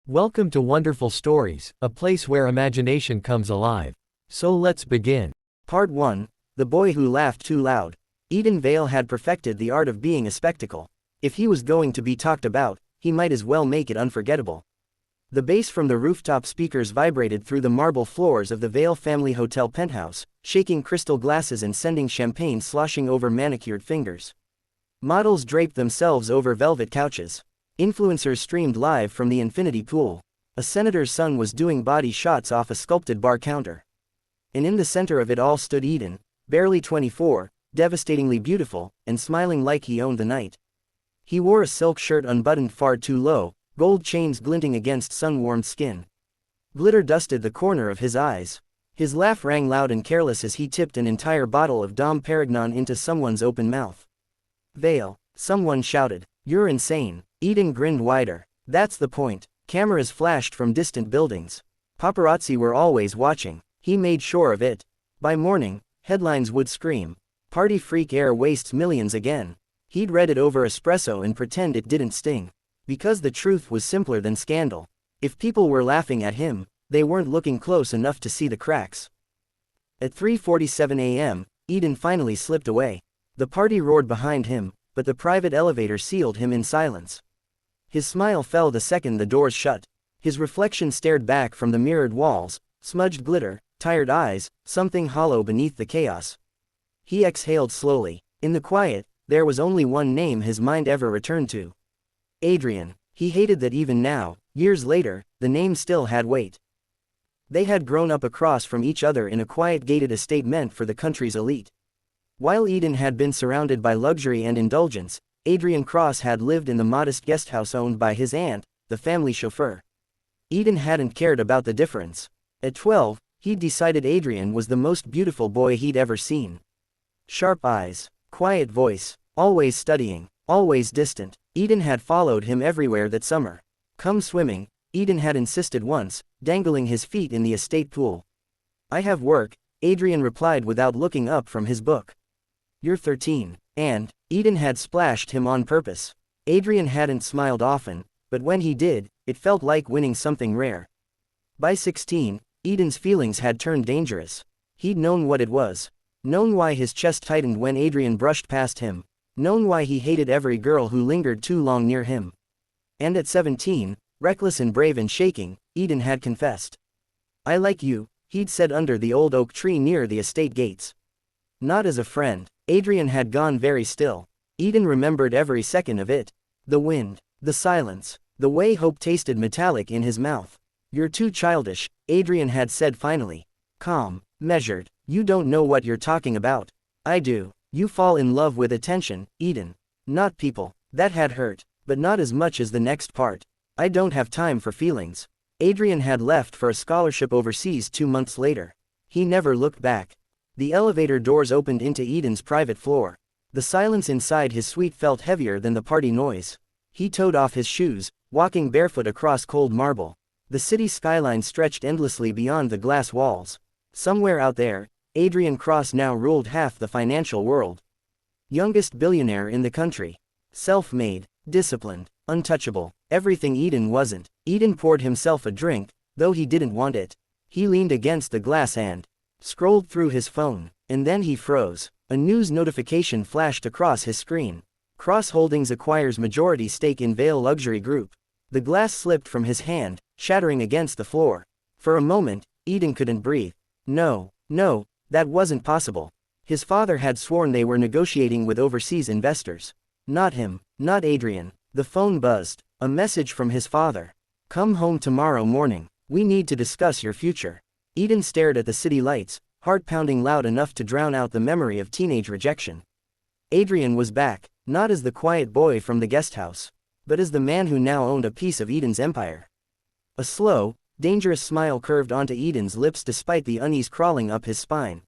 Welcome to Wonderful Stories, a place where imagination comes alive. So let's begin. Part 1, The Boy Who Laughed Too Loud. Eden Vale had perfected the art of being a spectacle. If he was going to be talked about, he might as well make it unforgettable. The bass from the rooftop speakers vibrated through the marble floors of the Vale family hotel penthouse, shaking crystal glasses and sending champagne sloshing over manicured fingers. Models draped themselves over velvet couches. Influencers streamed live from the infinity pool. A senator's son was doing body shots off a sculpted bar counter. And in the center of it all stood Eden, barely 24, devastatingly beautiful, and smiling like he owned the night. He wore a silk shirt unbuttoned far too low, gold chains glinting against sun-warmed skin. Glitter dusted the corner of his eyes. His laugh rang loud and careless as he tipped an entire bottle of Dom Perignon into someone's open mouth. "Vale," someone shouted. "You're insane." Eden grinned wider. "That's the point." Cameras flashed from distant buildings. Paparazzi were always watching. He made sure of it. By morning, headlines would scream, "Party freak Heir wastes millions again." He'd read it over espresso and pretend it didn't sting. Because the truth was simpler than scandal. If people were laughing at him, they weren't looking close enough to see the cracks. At 3:47 a.m., Eden finally slipped away. The party roared behind him, but the private elevator sealed him in silence. His smile fell the second the doors shut. His reflection stared back from the mirrored walls, smudged glitter, tired eyes, something hollow beneath the chaos. He exhaled slowly. In the quiet, there was only one name his mind ever returned to. Adrian. He hated that even now, years later, the name still had weight. They had grown up across from each other in a quiet gated estate meant for the country's elite. While Eden had been surrounded by luxury and indulgence, Adrian Cross had lived in the modest guesthouse owned by his aunt, the family chauffeur. Eden hadn't cared about the difference. At 12, he'd decided Adrian was the most beautiful boy he'd ever seen. Sharp eyes, quiet voice, always studying, always distant. Eden had followed him everywhere that summer. "Come swimming," Eden had insisted once, dangling his feet in the estate pool. "I have work," Adrian replied without looking up from his book. "You're 13, and," Eden had splashed him on purpose. Adrian hadn't smiled often, but when he did, it felt like winning something rare. By 16, Eden's feelings had turned dangerous. He'd known what it was. Known why his chest tightened when Adrian brushed past him. Known why he hated every girl who lingered too long near him. And at 17, reckless and brave and shaking, Eden had confessed. "I like you," he'd said under the old oak tree near the estate gates. Not as a friend. Adrian had gone very still. Eden remembered every second of it. The wind, the silence, the way hope tasted metallic in his mouth. "You're too childish," Adrian had said finally. Calm, measured. "You don't know what you're talking about." "I do. You fall in love with attention, Eden. Not people." That had hurt, but not as much as the next part. "I don't have time for feelings." Adrian had left for a scholarship overseas 2 months later. He never looked back. The elevator doors opened into Eden's private floor. The silence inside his suite felt heavier than the party noise. He toed off his shoes, walking barefoot across cold marble. The city skyline stretched endlessly beyond the glass walls. Somewhere out there, Adrian Cross now ruled half the financial world. Youngest billionaire in the country. Self-made, disciplined, untouchable. Everything Eden wasn't. Eden poured himself a drink, though he didn't want it. He leaned against the glass and scrolled through his phone, and then he froze. A news notification flashed across his screen. Cross Holdings acquires majority stake in Vale Luxury Group. The glass slipped from his hand, shattering against the floor. For a moment, Eden couldn't breathe. No, that wasn't possible. His father had sworn they were negotiating with overseas investors. Not him, not Adrian. The phone buzzed. A message from his father. "Come home tomorrow morning. We need to discuss your future." Eden stared at the city lights, heart pounding loud enough to drown out the memory of teenage rejection. Adrian was back, not as the quiet boy from the guest house, but as the man who now owned a piece of Eden's empire. A slow, dangerous smile curved onto Eden's lips despite the unease crawling up his spine.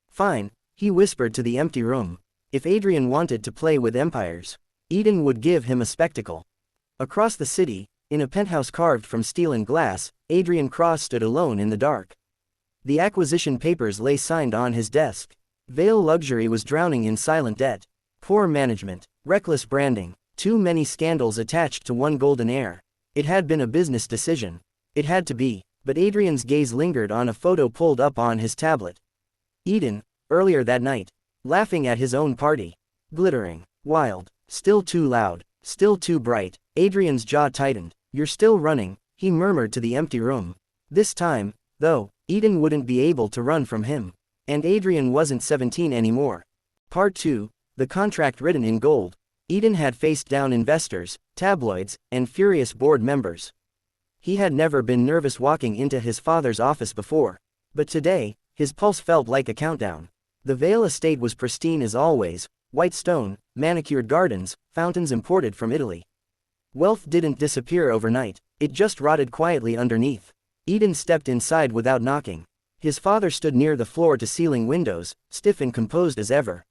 "Fine," he whispered to the empty room. If Adrian wanted to play with empires, Eden would give him a spectacle. Across the city, in a penthouse carved from steel and glass, Adrian Cross stood alone in the dark. The acquisition papers lay signed on his desk. Vale Luxury was drowning in silent debt. Poor management, reckless branding, too many scandals attached to one golden heir. It had been a business decision. It had to be, but Adrian's gaze lingered on a photo pulled up on his tablet. Eden, earlier that night. Laughing at his own party. Glittering. Wild. Still too loud. Still too bright. Adrian's jaw tightened. You're still running, he murmured to the empty room. This time, though, Eden wouldn't be able to run from him. And Adrian wasn't 17 anymore. Part 2, the contract written in gold. Eden had faced down investors, tabloids, and furious board members. He had never been nervous walking into his father's office before. But today, his pulse felt like a countdown. The Vale estate was pristine as always, white stone, manicured gardens, fountains imported from Italy. Wealth didn't disappear overnight, it just rotted quietly underneath. Eden stepped inside without knocking. His father stood near the floor-to-ceiling windows, stiff and composed as ever.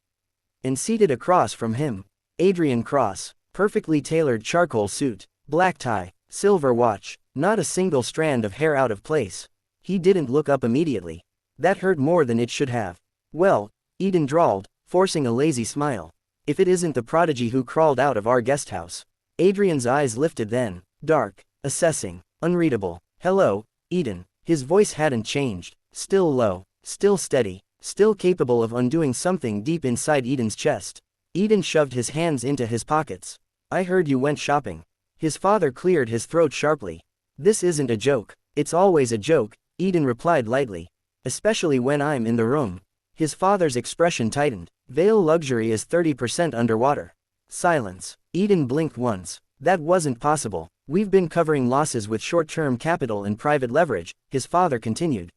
And seated across from him, Adrian Cross, perfectly tailored charcoal suit, black tie, silver watch, not a single strand of hair out of place. He didn't look up immediately. That hurt more than it should have. Well, Eden drawled, forcing a lazy smile. If it isn't the prodigy who crawled out of our guesthouse. Adrian's eyes lifted then, dark, assessing, unreadable. Hello, Eden. His voice hadn't changed, still low, still steady, still capable of undoing something deep inside Eden's chest. Eden shoved his hands into his pockets. I heard you went shopping. His father cleared his throat sharply. This isn't a joke. It's always a joke, Eden replied lightly. Especially when I'm in the room. His father's expression tightened. Vale luxury is 30% underwater. Silence. Eden blinked once. That wasn't possible. We've been covering losses with short-term capital and private leverage, his father continued.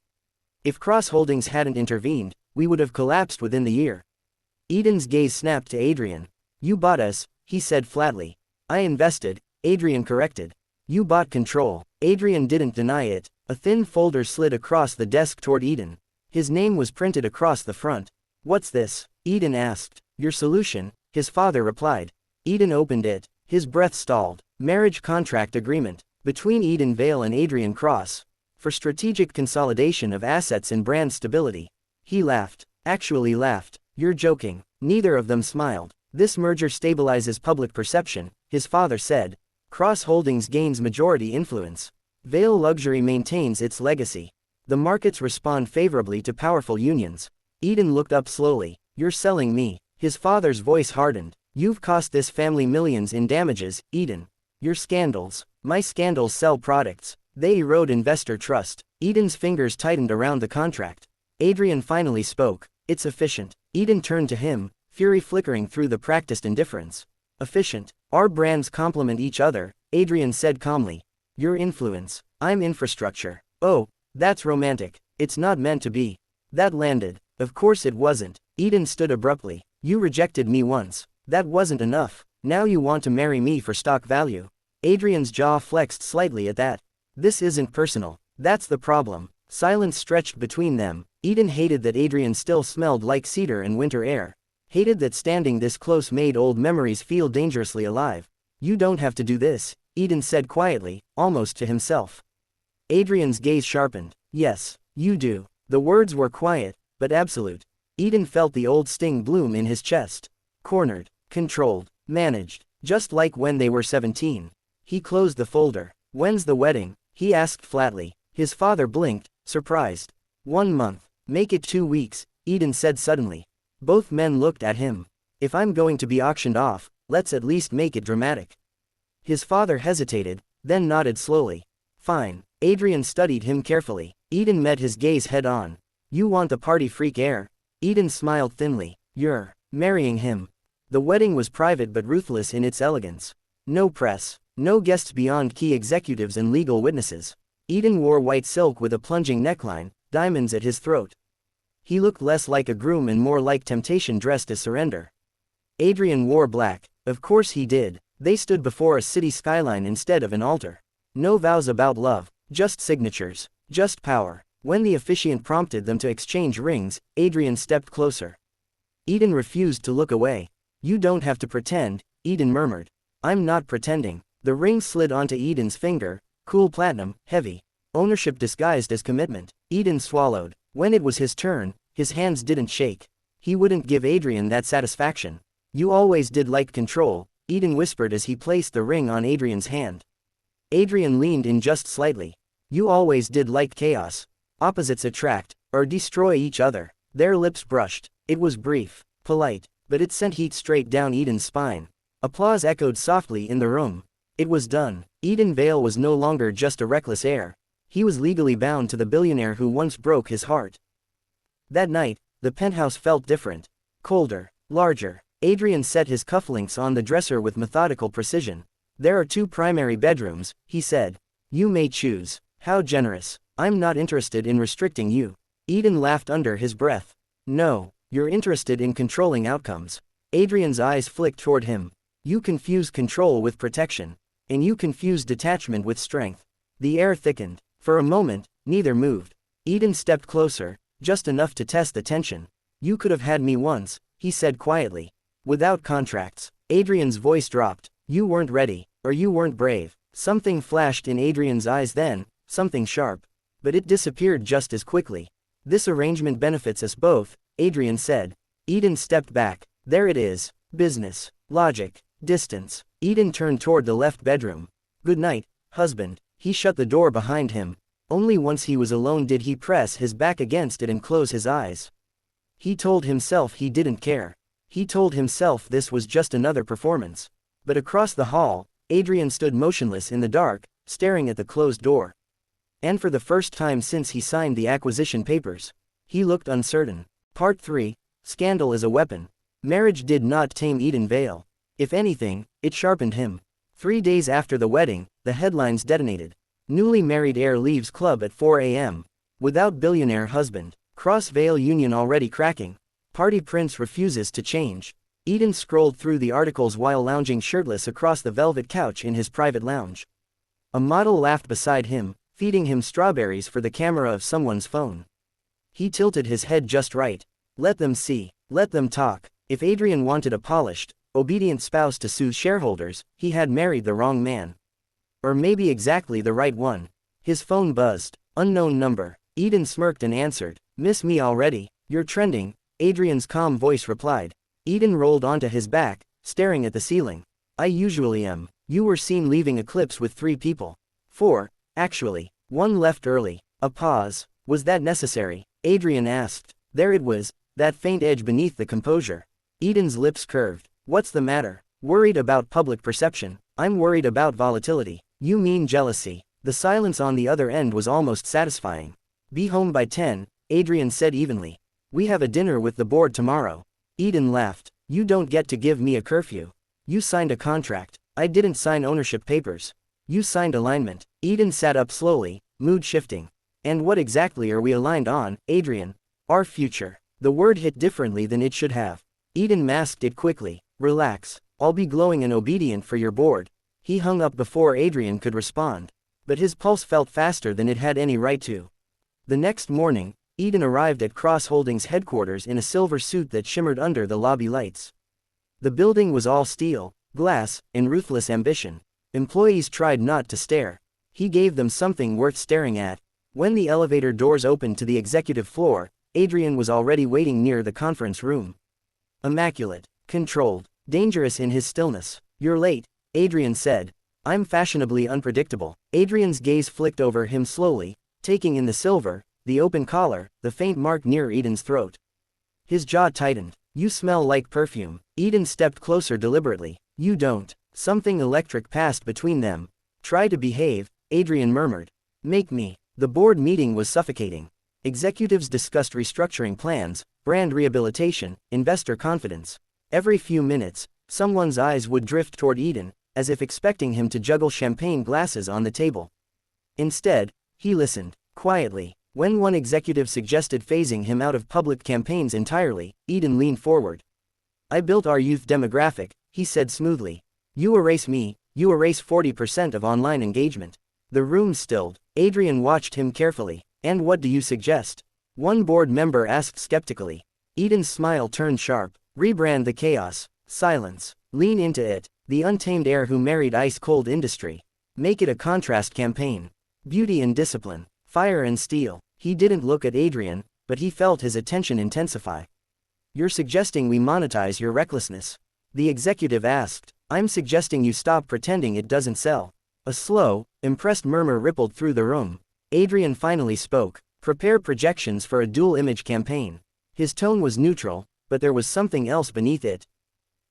If Cross Holdings hadn't intervened, we would have collapsed within the year. Eden's gaze snapped to Adrian. You bought us, he said flatly. I invested, Adrian corrected. You bought control. Adrian didn't deny it. A thin folder slid across the desk toward Eden. His name was printed across the front. What's this? Eden asked. Your solution, his father replied. Eden opened it. His breath stalled. Marriage contract agreement. Between Eden Vale and Adrian Cross. For strategic consolidation of assets and brand stability. He laughed. Actually laughed. You're joking. Neither of them smiled. This merger stabilizes public perception, his father said. Cross Holdings gains majority influence. Vale Luxury maintains its legacy. The markets respond favorably to powerful unions. Eden looked up slowly. You're selling me. His father's voice hardened. You've cost this family millions in damages, Eden. Your scandals. My scandals sell products. They erode investor trust. Eden's fingers tightened around the contract. Adrian finally spoke. It's efficient. Eden turned to him, fury flickering through the practiced indifference. Efficient. Our brands complement each other, Adrian said calmly. Your influence. I'm infrastructure. Oh, that's romantic. It's not meant to be. That landed. Of course it wasn't. Eden stood abruptly. You rejected me once. That wasn't enough. Now you want to marry me for stock value. Adrian's jaw flexed slightly at that. This isn't personal. That's the problem. Silence stretched between them. Eden hated that Adrian still smelled like cedar and winter air. Hated that standing this close made old memories feel dangerously alive. You don't have to do this, Eden said quietly, almost to himself. Adrian's gaze sharpened. Yes, you do. The words were quiet, but absolute. Eden felt the old sting bloom in his chest. Cornered, controlled, managed, just like when they were 17. He closed the folder. When's the wedding? He asked flatly. His father blinked, surprised. 1 month. Make it 2 weeks, Eden said suddenly. Both men looked at him. If I'm going to be auctioned off, let's at least make it dramatic. His father hesitated, then nodded slowly. Fine. Adrian studied him carefully. Eden met his gaze head on. You want the party freak heir? Eden smiled thinly. You're marrying him. The wedding was private but ruthless in its elegance. No press. No guests beyond key executives and legal witnesses. Eden wore white silk with a plunging neckline, diamonds at his throat. He looked less like a groom and more like temptation dressed as surrender. Adrian wore black. Of course he did. They stood before a city skyline instead of an altar. No vows about love, just signatures, just power. When the officiant prompted them to exchange rings, Adrian stepped closer. Eden refused to look away. You don't have to pretend, Eden murmured. I'm not pretending. The ring slid onto Eden's finger, cool platinum, heavy. Ownership disguised as commitment. Eden swallowed. When it was his turn, his hands didn't shake. He wouldn't give Adrian that satisfaction. You always did like control, Eden whispered as he placed the ring on Adrian's hand. Adrian leaned in just slightly. You always did like chaos. Opposites attract, or destroy each other. Their lips brushed. It was brief, polite, but it sent heat straight down Eden's spine. Applause echoed softly in the room. It was done. Eden Vale was no longer just a reckless heir. He was legally bound to the billionaire who once broke his heart. That night, the penthouse felt different. Colder, larger. Adrian set his cufflinks on the dresser with methodical precision. There are 2 primary bedrooms, he said. You may choose. How generous. I'm not interested in restricting you. Eden laughed under his breath. No, you're interested in controlling outcomes. Adrian's eyes flicked toward him. You confuse control with protection. And you confuse detachment with strength. The air thickened. For a moment, neither moved. Eden stepped closer, just enough to test the tension. You could have had me once, he said quietly. Without contracts. Adrian's voice dropped. You weren't ready, or you weren't brave. Something flashed in Adrian's eyes then, something sharp. But it disappeared just as quickly. This arrangement benefits us both, Adrian said. Eden stepped back. There it is. Business. Logic. Distance. Eden turned toward the left bedroom. Good night, husband. He shut the door behind him. Only once he was alone did he press his back against it and close his eyes. He told himself he didn't care. He told himself this was just another performance. But across the hall, Adrian stood motionless in the dark, staring at the closed door. And for the first time since he signed the acquisition papers, he looked uncertain. Part 3. Scandal as a weapon. Marriage did not tame Eden Vale. If anything, it sharpened him. 3 days after the wedding, the headlines detonated. Newly married heir leaves club at 4 a.m. Without billionaire husband. Cross Vale union already cracking. Party prince refuses to change. Eden scrolled through the articles while lounging shirtless across the velvet couch in his private lounge. A model laughed beside him, feeding him strawberries for the camera of someone's phone. He tilted his head just right. Let them see. Let them talk. If Adrian wanted a polished, obedient spouse to soothe shareholders, he had married the wrong man. Or maybe exactly the right one. His phone buzzed. Unknown number. Eden smirked and answered. Miss me already? You're trending, Adrian's calm voice replied. Eden rolled onto his back, staring at the ceiling. I usually am. You were seen leaving Eclipse with 3 people. 4, actually. 1 left early. A pause. Was that necessary? Adrian asked. There it was, that faint edge beneath the composure. Eden's lips curved. What's the matter? Worried about public perception. I'm worried about volatility. You mean jealousy. The silence on the other end was almost satisfying. Be home by 10, Adrian said evenly. We have a dinner with the board tomorrow. Eden laughed. You don't get to give me a curfew. You signed a contract. I didn't sign ownership papers. You signed alignment. Eden sat up slowly, mood shifting. And what exactly are we aligned on, Adrian? Our future. The word hit differently than it should have. Eden masked it quickly. Relax. I'll be glowing and obedient for your board. He hung up before Adrian could respond. But his pulse felt faster than it had any right to. The next morning, Eden arrived at Cross Holdings headquarters in a silver suit that shimmered under the lobby lights. The building was all steel, glass, and ruthless ambition. Employees tried not to stare. He gave them something worth staring at. When the elevator doors opened to the executive floor, Adrian was already waiting near the conference room. Immaculate, controlled, dangerous in his stillness. You're late, Adrian said. I'm fashionably unpredictable. Adrian's gaze flicked over him slowly, taking in the silver, the open collar, the faint mark near Eden's throat. His jaw tightened. You smell like perfume. Eden stepped closer deliberately. You don't. Something electric passed between them. Try to behave, Adrian murmured. Make me. The board meeting was suffocating. Executives discussed restructuring plans, brand rehabilitation, investor confidence. Every few minutes, someone's eyes would drift toward Eden, as if expecting him to juggle champagne glasses on the table. Instead, he listened, quietly. When one executive suggested phasing him out of public campaigns entirely, Eden leaned forward. I built our youth demographic, he said smoothly. You erase me, you erase 40% of online engagement. The room stilled. Adrian watched him carefully. And what do you suggest? One board member asked skeptically. Eden's smile turned sharp. Rebrand the chaos. Silence. Lean into it. The untamed heir who married ice-cold industry. Make it a contrast campaign. Beauty and discipline. Fire and steel. He didn't look at Adrian, but he felt his attention intensify. You're suggesting we monetize your recklessness? The executive asked. I'm suggesting you stop pretending it doesn't sell. A slow, impressed murmur rippled through the room. Adrian finally spoke. Prepare projections for a dual-image campaign. His tone was neutral, but there was something else beneath it.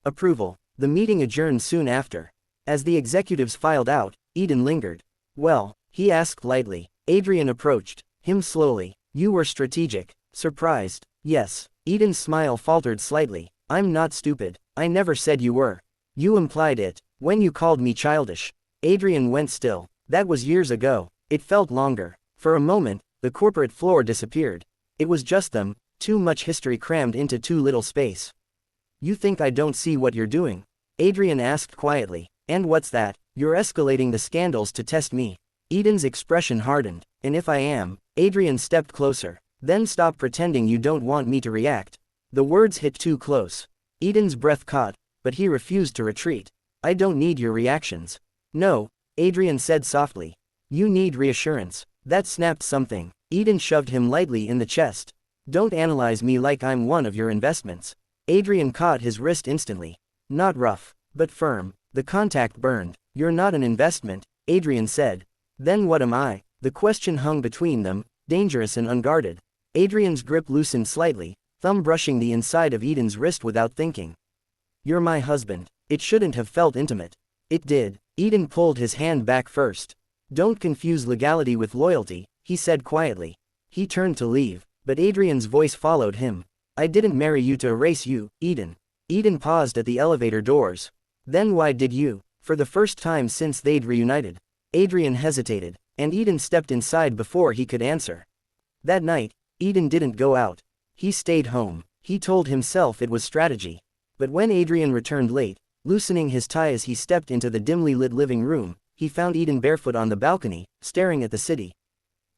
Approval. The meeting adjourned soon after. As the executives filed out, Eden lingered. Well, he asked lightly. Adrian approached him slowly. You were strategic. Surprised. Yes. Eden's smile faltered slightly. I'm not stupid. I never said you were. You implied it, when you called me childish. Adrian went still. That was years ago. It felt longer. For a moment, the corporate floor disappeared. It was just them, too much history crammed into too little space. You think I don't see what you're doing? Adrian asked quietly. And what's that? You're escalating the scandals to test me. Eden's expression hardened. And if I am? Adrian stepped closer. Then stop pretending you don't want me to react. The words hit too close. Eden's breath caught, but he refused to retreat. I don't need your reactions. No, Adrian said softly. You need reassurance. That snapped something. Eden shoved him lightly in the chest. Don't analyze me like I'm one of your investments. Adrian caught his wrist instantly. Not rough, but firm. The contact burned. You're not an investment, Adrian said. Then what am I? The question hung between them, dangerous and unguarded. Adrian's grip loosened slightly, thumb brushing the inside of Eden's wrist without thinking. You're my husband. It shouldn't have felt intimate. It did. Eden pulled his hand back first. Don't confuse legality with loyalty, he said quietly. He turned to leave, but Adrian's voice followed him. I didn't marry you to erase you, Eden. Eden paused at the elevator doors. Then why did you? For the first time since they'd reunited. Adrian hesitated, and Eden stepped inside before he could answer. That night, Eden didn't go out. He stayed home. He told himself it was strategy. But when Adrian returned late, loosening his tie as he stepped into the dimly lit living room, he found Eden barefoot on the balcony, staring at the city.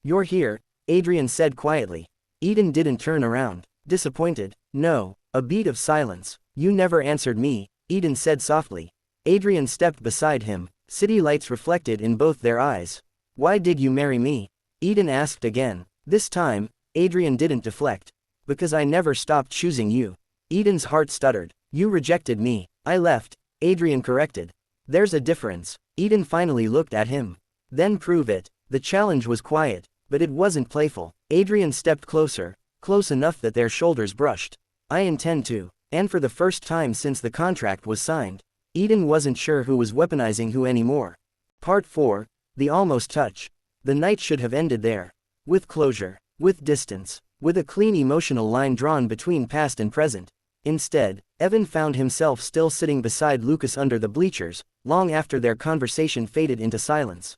You're here, Adrian said quietly. Eden didn't turn around. Disappointed. No. A beat of silence. You never answered me, Eden said softly. Adrian stepped beside him, city lights reflected in both their eyes. Why did you marry me? Eden asked again. This time, Adrian didn't deflect. Because I never stopped choosing you. Eden's heart stuttered. You rejected me. I left, Adrian corrected. There's a difference. Eden finally looked at him. Then prove it. The challenge was quiet, but it wasn't playful. Adrian stepped closer, close enough that their shoulders brushed. I intend to. And for the first time since the contract was signed. Eden wasn't sure who was weaponizing who anymore. Part 4, The Almost Touch. The night should have ended there. With closure. With distance. With a clean emotional line drawn between past and present. Instead, Evan found himself still sitting beside Lucas under the bleachers, long after their conversation faded into silence.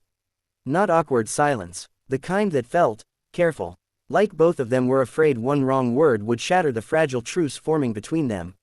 Not awkward silence. The kind that felt careful. Like both of them were afraid one wrong word would shatter the fragile truce forming between them.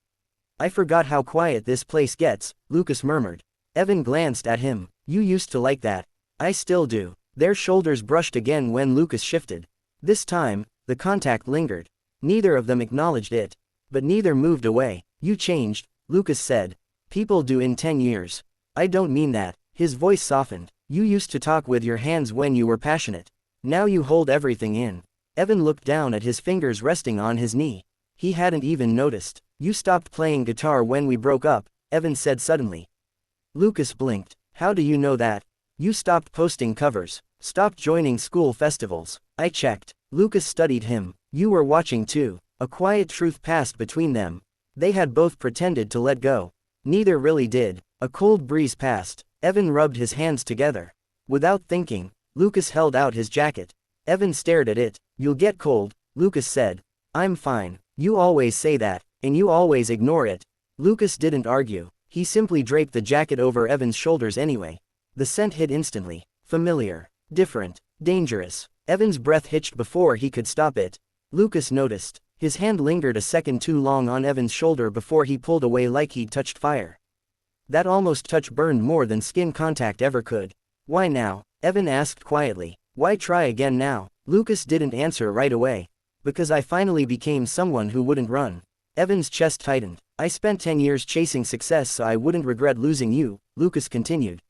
I forgot how quiet this place gets, Lucas murmured. Evan glanced at him. You used to like that. I still do. Their shoulders brushed again when Lucas shifted. This time, the contact lingered. Neither of them acknowledged it. But neither moved away. You changed, Lucas said. People do in 10 years. I don't mean that. His voice softened. You used to talk with your hands when you were passionate. Now you hold everything in. Evan looked down at his fingers resting on his knee. He hadn't even noticed. You stopped playing guitar when we broke up, Evan said suddenly. Lucas blinked. How do you know that? You stopped posting covers. Stopped joining school festivals. I checked. Lucas studied him. You were watching too. A quiet truth passed between them. They had both pretended to let go. Neither really did. A cold breeze passed. Evan rubbed his hands together. Without thinking, Lucas held out his jacket. Evan stared at it. You'll get cold, Lucas said. I'm fine. You always say that, and you always ignore it. Lucas didn't argue. He simply draped the jacket over Evan's shoulders anyway. The scent hit instantly. Familiar. Different. Dangerous. Evan's breath hitched before he could stop it. Lucas noticed. His hand lingered a second too long on Evan's shoulder before he pulled away like he'd touched fire. That almost touch burned more than skin contact ever could. Why now? Evan asked quietly. Why try again now? Lucas didn't answer right away. Because I finally became someone who wouldn't run. Evan's chest tightened. I spent 10 years chasing success so I wouldn't regret losing you, Lucas continued.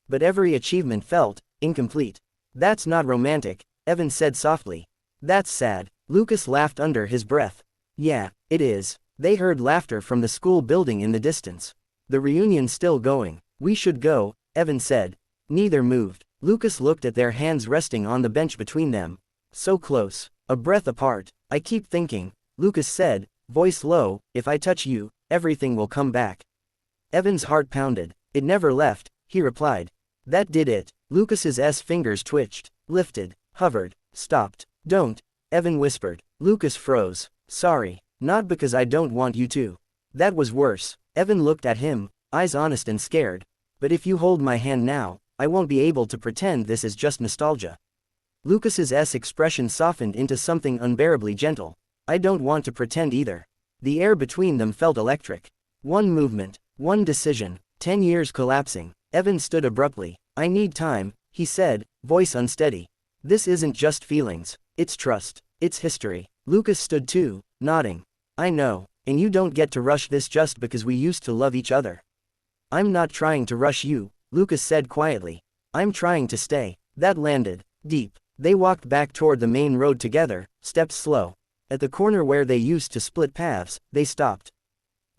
But every achievement felt incomplete. That's not romantic, Evan said softly. That's sad. Lucas laughed under his breath. Yeah, it is. They heard laughter from the school building in the distance. The reunion's still going. We should go, Evan said. Neither moved. Lucas looked at their hands resting on the bench between them. So close. A breath apart. I keep thinking, Lucas said, voice low, if I touch you, everything will come back. Evan's heart pounded. It never left, he replied. That did it. Lucas's fingers twitched, lifted, hovered, stopped. Don't, Evan whispered. Lucas froze. Sorry. Not because I don't want you to. That was worse. Evan looked at him, eyes honest and scared. But if you hold my hand now, I won't be able to pretend this is just nostalgia. Lucas's expression softened into something unbearably gentle. I don't want to pretend either. The air between them felt electric. One movement, one decision, 10 years collapsing. Evan stood abruptly. I need time, he said, voice unsteady. This isn't just feelings, it's trust, it's history. Lucas stood too, nodding. I know, and you don't get to rush this just because we used to love each other. I'm not trying to rush you, Lucas said quietly. I'm trying to stay. That landed deep. They walked back toward the main road together, steps slow. At the corner where they used to split paths, they stopped.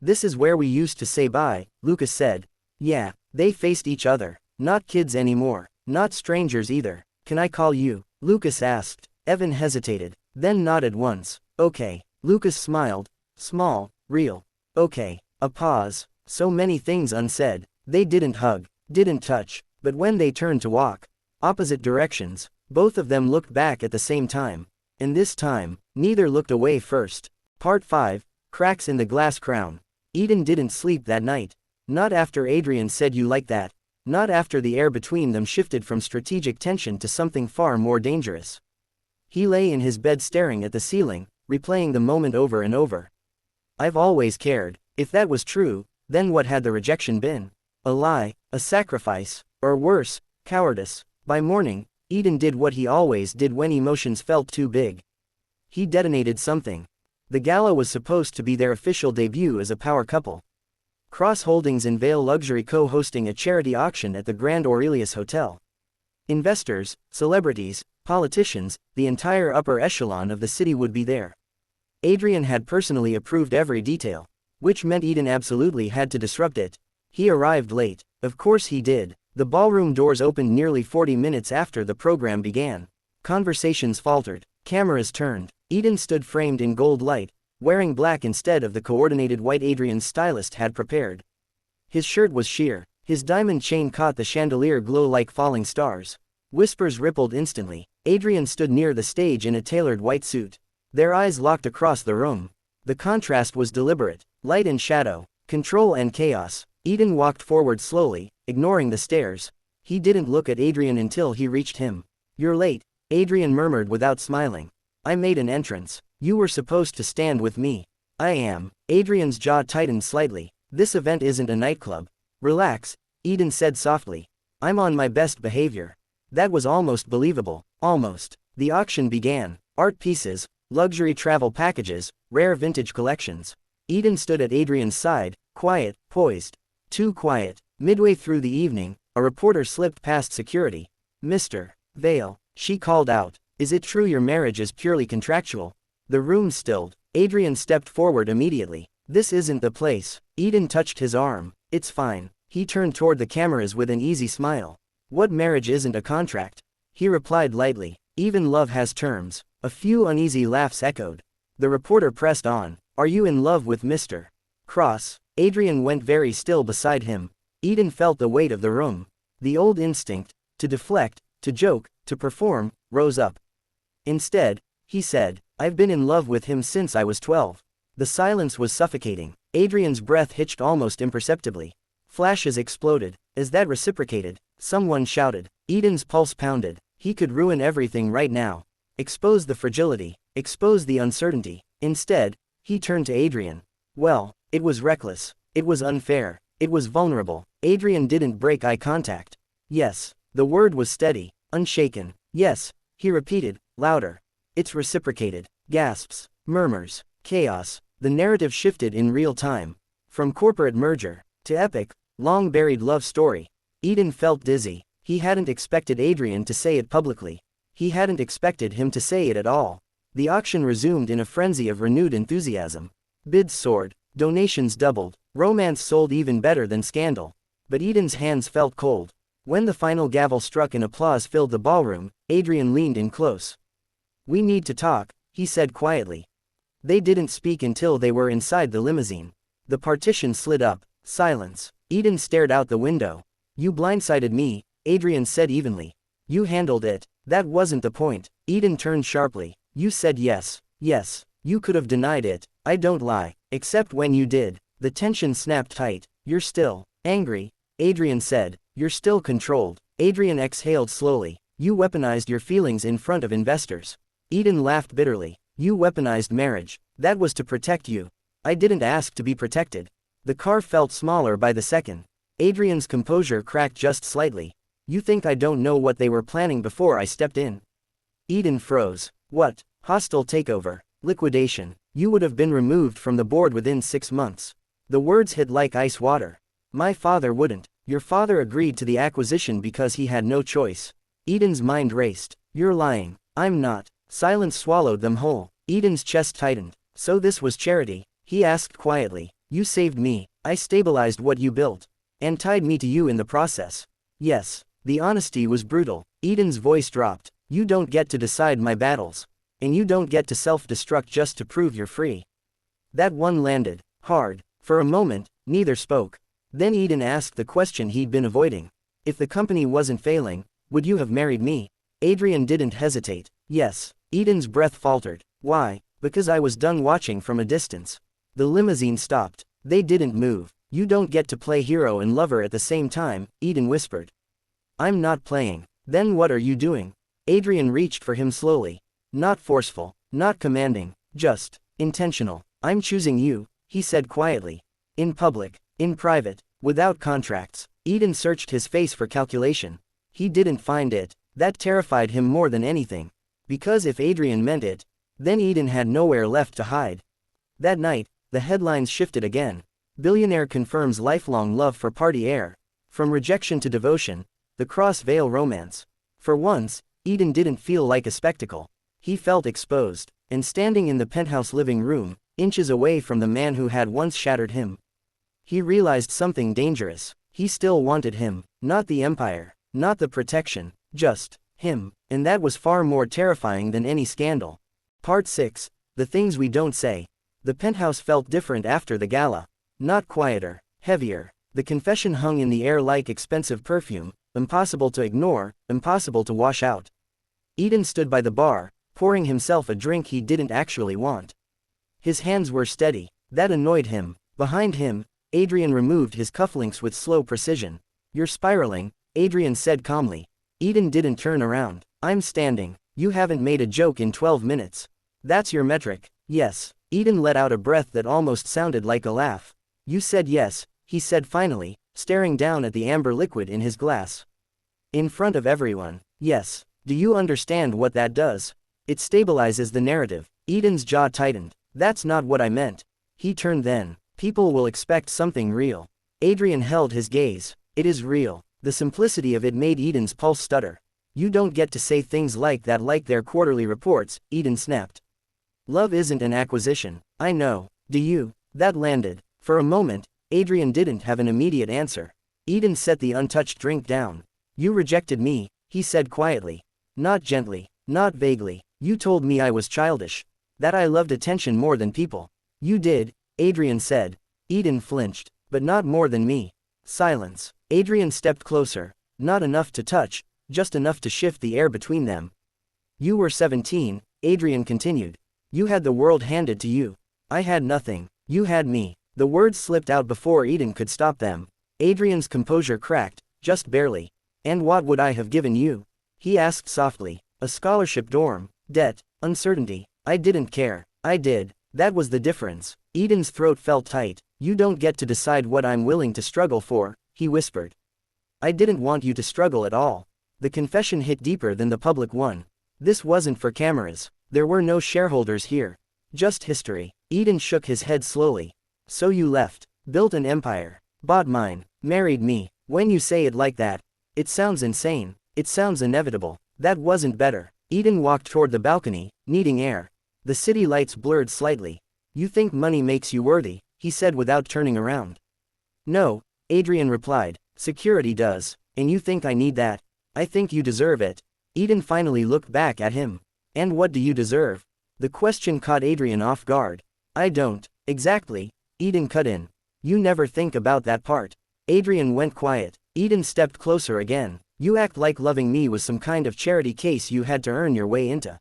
This is where we used to say bye, Lucas said. Yeah, they faced each other. Not kids anymore. Not strangers either. Can I call you? Lucas asked. Evan hesitated, then nodded once. Okay. Lucas smiled. Small, real. Okay. A pause. So many things unsaid. They didn't hug, didn't touch, but when they turned to walk opposite directions, both of them looked back at the same time. And this time, neither looked away first. Part 5, Cracks in the Glass Crown. Eden didn't sleep that night. Not after Adrian said you like that. Not after the air between them shifted from strategic tension to something far more dangerous. He lay in his bed staring at the ceiling, replaying the moment over and over. I've always cared. If that was true, then what had the rejection been? A lie, a sacrifice, or worse, cowardice. By morning, Eden did what he always did when emotions felt too big. He detonated something. The gala was supposed to be their official debut as a power couple. Cross Holdings and Vale Luxury co-hosting a charity auction at the Grand Aurelius Hotel. Investors, celebrities, politicians, the entire upper echelon of the city would be there. Adrian had personally approved every detail, which meant Eden absolutely had to disrupt it. He arrived late. Of course he did. The ballroom doors opened nearly 40 minutes after the program began. Conversations faltered. Cameras turned. Eden stood framed in gold light, wearing black instead of the coordinated white Adrian's stylist had prepared. His shirt was sheer. His diamond chain caught the chandelier glow like falling stars. Whispers rippled instantly. Adrian stood near the stage in a tailored white suit. Their eyes locked across the room. The contrast was deliberate. Light and shadow. Control and chaos. Eden walked forward slowly, ignoring the stares. He didn't look at Adrian until he reached him. You're late, Adrian murmured without smiling. I made an entrance. You were supposed to stand with me. I am. Adrian's jaw tightened slightly. This event isn't a nightclub. Relax, Eden said softly. I'm on my best behavior. That was almost believable. Almost. The auction began. Art pieces, luxury travel packages, rare vintage collections. Eden stood at Adrian's side, quiet, poised. Too quiet. Midway through the evening, a reporter slipped past security. Mr. Vale, she called out. Is it true your marriage is purely contractual? The room stilled. Adrian stepped forward immediately. This isn't the place. Eden touched his arm. It's fine. He turned toward the cameras with an easy smile. What marriage isn't a contract? He replied lightly. Even love has terms. A few uneasy laughs echoed. The reporter pressed on. Are you in love with Mr. Cross? Adrian went very still beside him. Eden felt the weight of the room. The old instinct, to deflect, to joke, to perform, rose up. Instead, he said, I've been in love with him since I was 12. The silence was suffocating. Adrian's breath hitched almost imperceptibly. Flashes exploded. As that reciprocated, someone shouted. Eden's pulse pounded. He could ruin everything right now. Expose the fragility. Expose the uncertainty. Instead, he turned to Adrian. Well, it was reckless. It was unfair. It was vulnerable. Adrian didn't break eye contact. Yes. The word was steady, unshaken. Yes, he repeated, louder. It's reciprocated. Gasps, murmurs, chaos. The narrative shifted in real time. From corporate merger to epic, long-buried love story. Eden felt dizzy. He hadn't expected Adrian to say it publicly. He hadn't expected him to say it at all. The auction resumed in a frenzy of renewed enthusiasm. Bids soared. Donations doubled. Romance sold even better than scandal. But Eden's hands felt cold. When the final gavel struck and applause filled the ballroom, Adrian leaned in close. "We need to talk," he said quietly. They didn't speak until they were inside the limousine. The partition slid up. Silence. Eden stared out the window. "You blindsided me," Adrian said evenly. "You handled it." "That wasn't the point." Eden turned sharply. "You said yes. Yes. You could have denied it. I don't lie. Except when you did." The tension snapped tight. "You're still angry," Adrian said. "You're still controlled." Adrian exhaled slowly. "You weaponized your feelings in front of investors." Eden laughed bitterly. "You weaponized marriage. That was to protect you. I didn't ask to be protected." The car felt smaller by the second. Adrian's composure cracked just slightly. "You think I don't know what they were planning before I stepped in?" Eden froze. "What? Hostile takeover. Liquidation. You would have been removed from the board within 6 months." The words hit like ice water. "My father wouldn't." "Your father agreed to the acquisition because he had no choice." Eden's mind raced. "You're lying." "I'm not." Silence swallowed them whole. Eden's chest tightened. "So this was charity?" he asked quietly. "You saved me. I stabilized what you built. And tied me to you in the process." "Yes." The honesty was brutal. Eden's voice dropped. "You don't get to decide my battles. And you don't get to self-destruct just to prove you're free." That one landed hard. For a moment, neither spoke. Then Eden asked the question he'd been avoiding. "If the company wasn't failing, would you have married me?" Adrian didn't hesitate. "Yes." Eden's breath faltered. "Why?" "Because I was done watching from a distance." The limousine stopped. They didn't move. "You don't get to play hero and lover at the same time," Eden whispered. "I'm not playing." "Then what are you doing?" Adrian reached for him slowly. Not forceful, not commanding, just intentional. "I'm choosing you," he said quietly. "In public, in private, without contracts." Eden searched his face for calculation. He didn't find it. That terrified him more than anything. Because if Adrian meant it, then Eden had nowhere left to hide. That night, the headlines shifted again. Billionaire confirms lifelong love for party Heir. From rejection to devotion, the cross-veil romance. For once, Eden didn't feel like a spectacle. He felt exposed, and standing in the penthouse living room, inches away from the man who had once shattered him. He realized something dangerous. He still wanted him, not the empire, not the protection, just him, and that was far more terrifying than any scandal. Part 6, The Things We Don't Say. The penthouse felt different after the gala. Not quieter, heavier. The confession hung in the air like expensive perfume, impossible to ignore, impossible to wash out. Eden stood by the bar, pouring himself a drink he didn't actually want. His hands were steady. That annoyed him. Behind him, Adrian removed his cufflinks with slow precision. "You're spiraling," Adrian said calmly. Eden didn't turn around. "I'm standing. You haven't made a joke in 12 minutes. That's your metric." "Yes." Eden let out a breath that almost sounded like a laugh. "You said yes," he said finally, staring down at the amber liquid in his glass. "In front of everyone." "Yes. Do you understand what that does?" "It stabilizes the narrative." Eden's jaw tightened. "That's not what I meant." He turned then. "People will expect something real." Adrian held his gaze. "It is real." The simplicity of it made Eden's pulse stutter. "You don't get to say things like that like they're quarterly reports," Eden snapped. "Love isn't an acquisition." "I know. Do you?" That landed. For a moment, Adrian didn't have an immediate answer. Eden set the untouched drink down. "You rejected me," he said quietly. Not gently, not vaguely. "You told me I was childish. That I loved attention more than people." "You did," Adrian said. Eden flinched. "But not more than me." Silence. Adrian stepped closer. Not enough to touch, just enough to shift the air between them. "You were 17, Adrian continued. "You had the world handed to you. I had nothing. You had me." The words slipped out before Eden could stop them. Adrian's composure cracked, just barely. "And what would I have given you?" he asked softly. "A scholarship dorm, debt, uncertainty. I didn't care." "I did. That was the difference." Eden's throat felt tight. "You don't get to decide what I'm willing to struggle for," he whispered. "I didn't want you to struggle at all." The confession hit deeper than the public one. This wasn't for cameras. There were no shareholders here. Just history. Eden shook his head slowly. "So you left, built an empire, bought mine, married me. When you say it like that, it sounds insane. It sounds inevitable." That wasn't better. Eden walked toward the balcony, needing air. The city lights blurred slightly. "You think money makes you worthy," he said without turning around. "No," Adrian replied. "Security does. And you think I need that? I think you deserve it. Eden finally looked back at him. And what do you deserve? The question caught Adrian off guard. I don't. Exactly. Eden cut in. You never think about that part. Adrian went quiet. Eden stepped closer again. You act like loving me was some kind of charity case you had to earn your way into.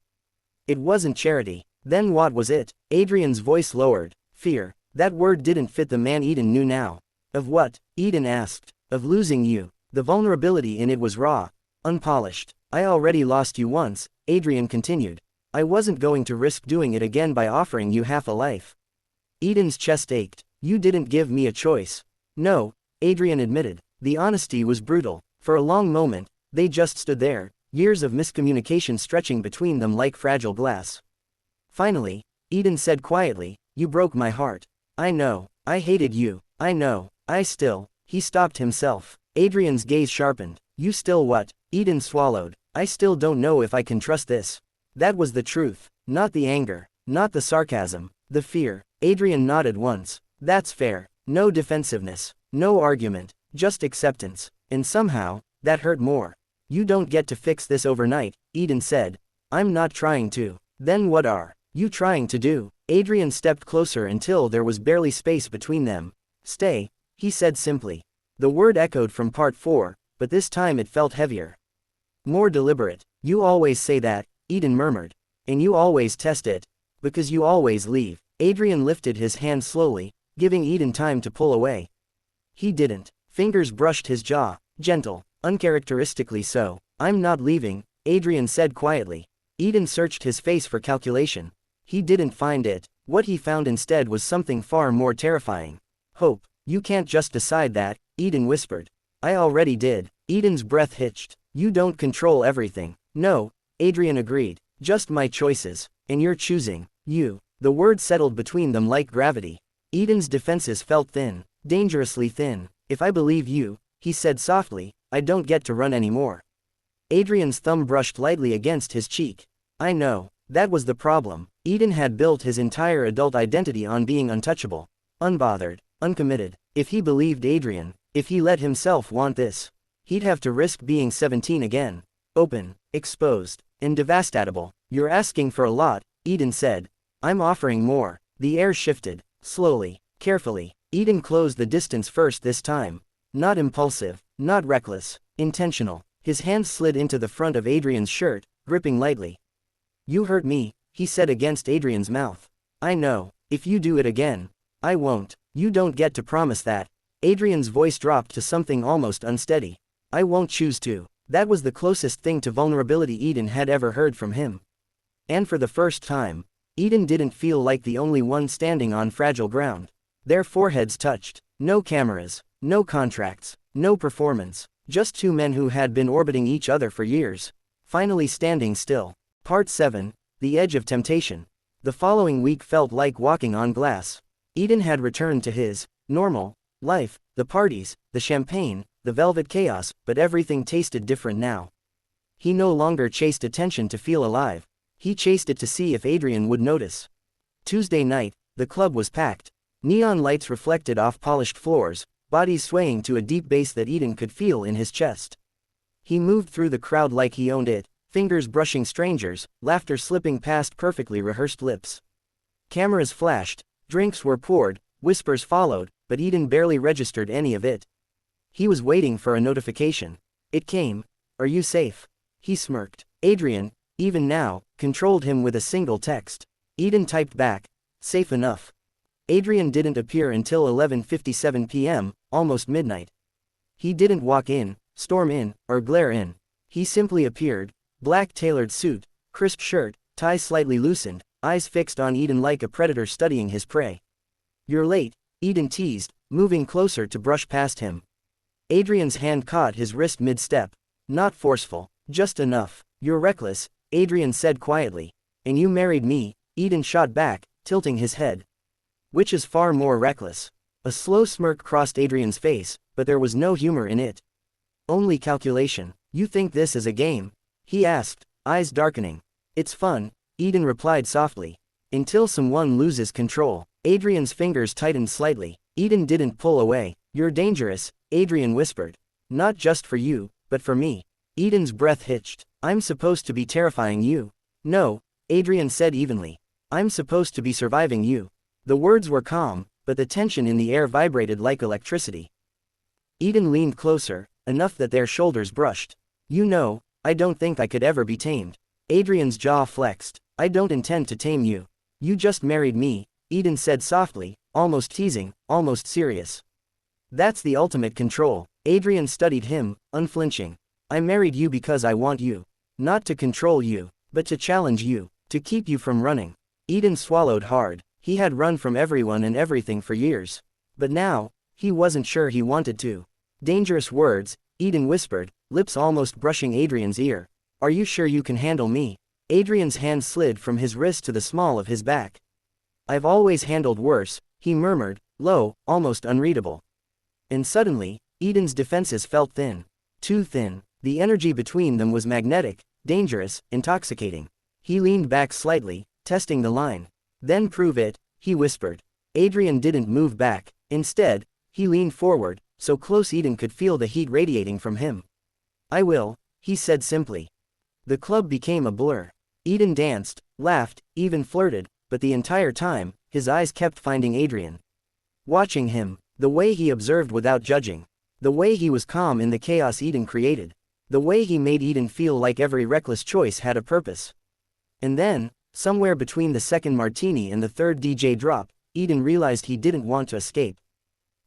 It wasn't charity. Then what was it? Adrian's voice lowered. Fear. That word didn't fit the man Eden knew now. Of what? Eden asked. Of losing you. The vulnerability in it was raw. Unpolished. I already lost you once, Adrian continued. I wasn't going to risk doing it again by offering you half a life. Eden's chest ached. You didn't give me a choice. No, Adrian admitted. The honesty was brutal. For a long moment, they just stood there, years of miscommunication stretching between them like fragile glass. Finally, Eden said quietly, you broke my heart. I know. I hated you. I know. I still. He stopped himself. Adrian's gaze sharpened. You still what? Eden swallowed. I still don't know if I can trust this. That was the truth. Not the anger. Not the sarcasm. The fear. Adrian nodded once. That's fair. No defensiveness. No argument. Just acceptance. And somehow, that hurt more. You don't get to fix this overnight, Eden said. I'm not trying to. Then what are you trying to do? Adrian stepped closer until there was barely space between them. Stay, he said simply. The word echoed from part 4, but this time it felt heavier. More deliberate. You always say that, Eden murmured. And you always test it. Because you always leave. Adrian lifted his hand slowly, giving Eden time to pull away. He didn't. Fingers brushed his jaw, gentle, uncharacteristically so. I'm not leaving, Adrian said quietly. Eden searched his face for calculation. He didn't find it. What he found instead was something far more terrifying. Hope. You can't just decide that, Eden whispered. I already did. Eden's breath hitched. You don't control everything. No, Adrian agreed. Just my choices. And you're choosing. You. The word settled between them like gravity. Eden's defenses felt thin. Dangerously thin. If I believe you, he said softly, I don't get to run anymore. Adrian's thumb brushed lightly against his cheek. I know. That was the problem. Eden had built his entire adult identity on being untouchable. Unbothered. Uncommitted. If he believed Adrian, if he let himself want this, he'd have to risk being 17 again. Open, exposed, and devastatable. You're asking for a lot, Eden said. I'm offering more. The air shifted. Slowly, carefully. Eden closed the distance first this time. Not impulsive, not reckless, intentional. His hand slid into the front of Adrian's shirt, gripping lightly. You hurt me, he said against Adrian's mouth. I know. If you do it again, I won't. You don't get to promise that. Adrian's voice dropped to something almost unsteady. I won't choose to. That was the closest thing to vulnerability Eden had ever heard from him. And for the first time, Eden didn't feel like the only one standing on fragile ground. Their foreheads touched. No cameras, no contracts, no performance. Just two men who had been orbiting each other for years. Finally standing still. Part 7, The Edge of Temptation. The following week felt like walking on glass. Eden had returned to his normal life, the parties, the champagne, the velvet chaos, but everything tasted different now. He no longer chased attention to feel alive. He chased it to see if Adrian would notice. Tuesday night, the club was packed. Neon lights reflected off polished floors, bodies swaying to a deep bass that Eden could feel in his chest. He moved through the crowd like he owned it, fingers brushing strangers, laughter slipping past perfectly rehearsed lips. Cameras flashed, drinks were poured, whispers followed, but Eden barely registered any of it. He was waiting for a notification. It came. Are you safe? He smirked. Adrian, even now, controlled him with a single text. Eden typed back. Safe enough. Adrian didn't appear until 11:57 p.m., almost midnight. He didn't walk in, storm in, or glare in. He simply appeared, black tailored suit, crisp shirt, tie slightly loosened, eyes fixed on Eden like a predator studying his prey. You're late, Eden teased, moving closer to brush past him. Adrian's hand caught his wrist mid-step. Not forceful, just enough. You're reckless, Adrian said quietly. And you married me, Eden shot back, tilting his head. Which is far more reckless? A slow smirk crossed Adrian's face, but there was no humor in it. Only calculation. You think this is a game? He asked, eyes darkening. It's fun, Eden replied softly. Until someone loses control. Adrian's fingers tightened slightly. Eden didn't pull away. You're dangerous, Adrian whispered. Not just for you, but for me. Eden's breath hitched. I'm supposed to be terrifying you. No, Adrian said evenly. I'm supposed to be surviving you. The words were calm, but the tension in the air vibrated like electricity. Eden leaned closer, enough that their shoulders brushed. You know, I don't think I could ever be tamed. Adrian's jaw flexed. I don't intend to tame you. You just married me, Eden said softly, almost teasing, almost serious. That's the ultimate control. Adrian studied him, unflinching. I married you because I want you. Not to control you, but to challenge you, to keep you from running. Eden swallowed hard. He had run from everyone and everything for years. But now, he wasn't sure he wanted to. Dangerous words, Eden whispered, lips almost brushing Adrian's ear. Are you sure you can handle me? Adrian's hand slid from his wrist to the small of his back. I've always handled worse, he murmured, low, almost unreadable. And suddenly, Eden's defenses felt thin. Too thin. The energy between them was magnetic, dangerous, intoxicating. He leaned back slightly, testing the line. Then prove it, he whispered. Adrian didn't move back. Instead, he leaned forward, so close Eden could feel the heat radiating from him. I will, he said simply. The club became a blur. Eden danced, laughed, even flirted, but the entire time, his eyes kept finding Adrian. Watching him, the way he observed without judging. The way he was calm in the chaos Eden created. The way he made Eden feel like every reckless choice had a purpose. And then, somewhere between the second martini and the third DJ drop, Eden realized he didn't want to escape.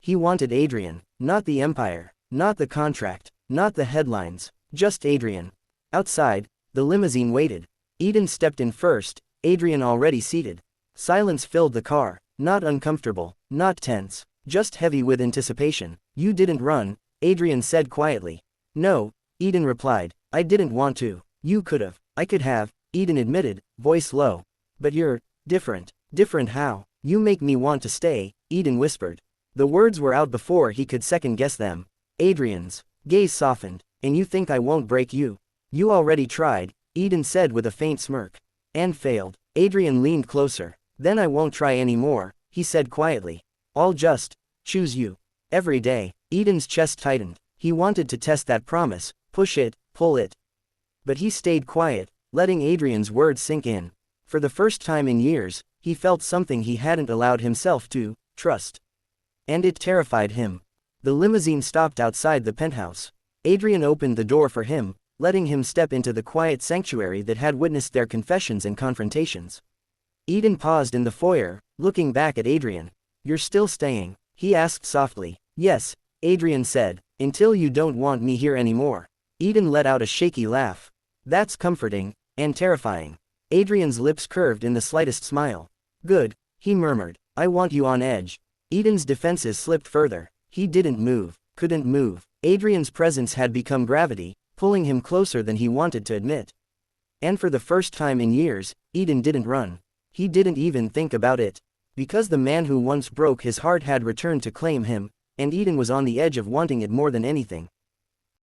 He wanted Adrian, not the empire, not the contract, not the headlines, just Adrian. Outside, the limousine waited. Eden stepped in first, Adrian already seated. Silence filled the car, not uncomfortable, not tense, just heavy with anticipation. You didn't run, Adrian said quietly. No, Eden replied. I didn't want to. You could've. I could have, Eden admitted, voice low. But you're different. Different how? You make me want to stay, Eden whispered. The words were out before he could second-guess them. Adrian's gaze softened. And you think I won't break you? You already tried, Eden said with a faint smirk. And failed. Adrian leaned closer. Then I won't try anymore, he said quietly. I'll just choose you. Every day. Eden's chest tightened. He wanted to test that promise, push it, pull it. But he stayed quiet, letting Adrian's words sink in. For the first time in years, he felt something he hadn't allowed himself to trust. And it terrified him. The limousine stopped outside the penthouse. Adrian opened the door for him, letting him step into the quiet sanctuary that had witnessed their confessions and confrontations. Eden paused in the foyer, looking back at Adrian. You're still staying? He asked softly. Yes, Adrian said, until you don't want me here anymore. Eden let out a shaky laugh. That's comforting, and terrifying. Adrian's lips curved in the slightest smile. Good, he murmured. I want you on edge. Eden's defenses slipped further. He didn't move, couldn't move. Adrian's presence had become gravity, pulling him closer than he wanted to admit. And for the first time in years, Eden didn't run. He didn't even think about it. Because the man who once broke his heart had returned to claim him, and Eden was on the edge of wanting it more than anything.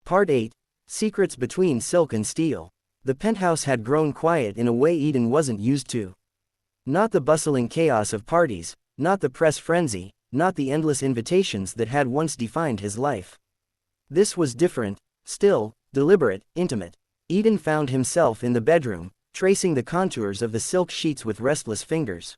Part 8. Secrets between silk and steel. The penthouse had grown quiet in a way Eden wasn't used to. Not the bustling chaos of parties, not the press frenzy, not the endless invitations that had once defined his life. This was different, still, deliberate, intimate. Eden found himself in the bedroom, tracing the contours of the silk sheets with restless fingers.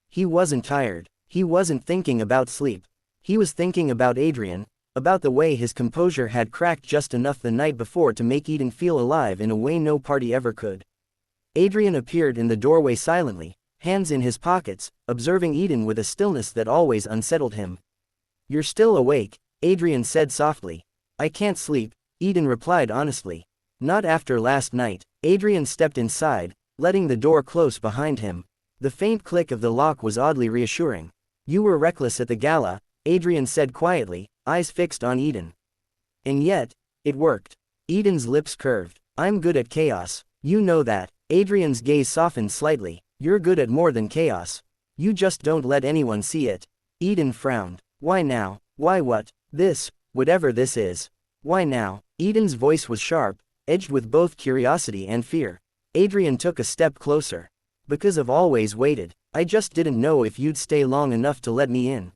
He wasn't tired. He wasn't thinking about sleep. He was thinking about Adrian, about the way his composure had cracked just enough the night before to make Eden feel alive in a way no party ever could. Adrian appeared in the doorway silently, hands in his pockets, observing Eden with a stillness that always unsettled him. You're still awake, Adrian said softly. I can't sleep, Eden replied honestly. Not after last night. Adrian stepped inside, letting the door close behind him. The faint click of the lock was oddly reassuring. You were reckless at the gala, Adrian said quietly, eyes fixed on Eden. And yet, it worked. Eden's lips curved. I'm good at chaos. You know that. Adrian's gaze softened slightly. You're good at more than chaos. You just don't let anyone see it. Eden frowned. Why now? Why what? This, whatever this is. Why now? Eden's voice was sharp, edged with both curiosity and fear. Adrian took a step closer. Because I've always waited. I just didn't know if you'd stay long enough to let me in.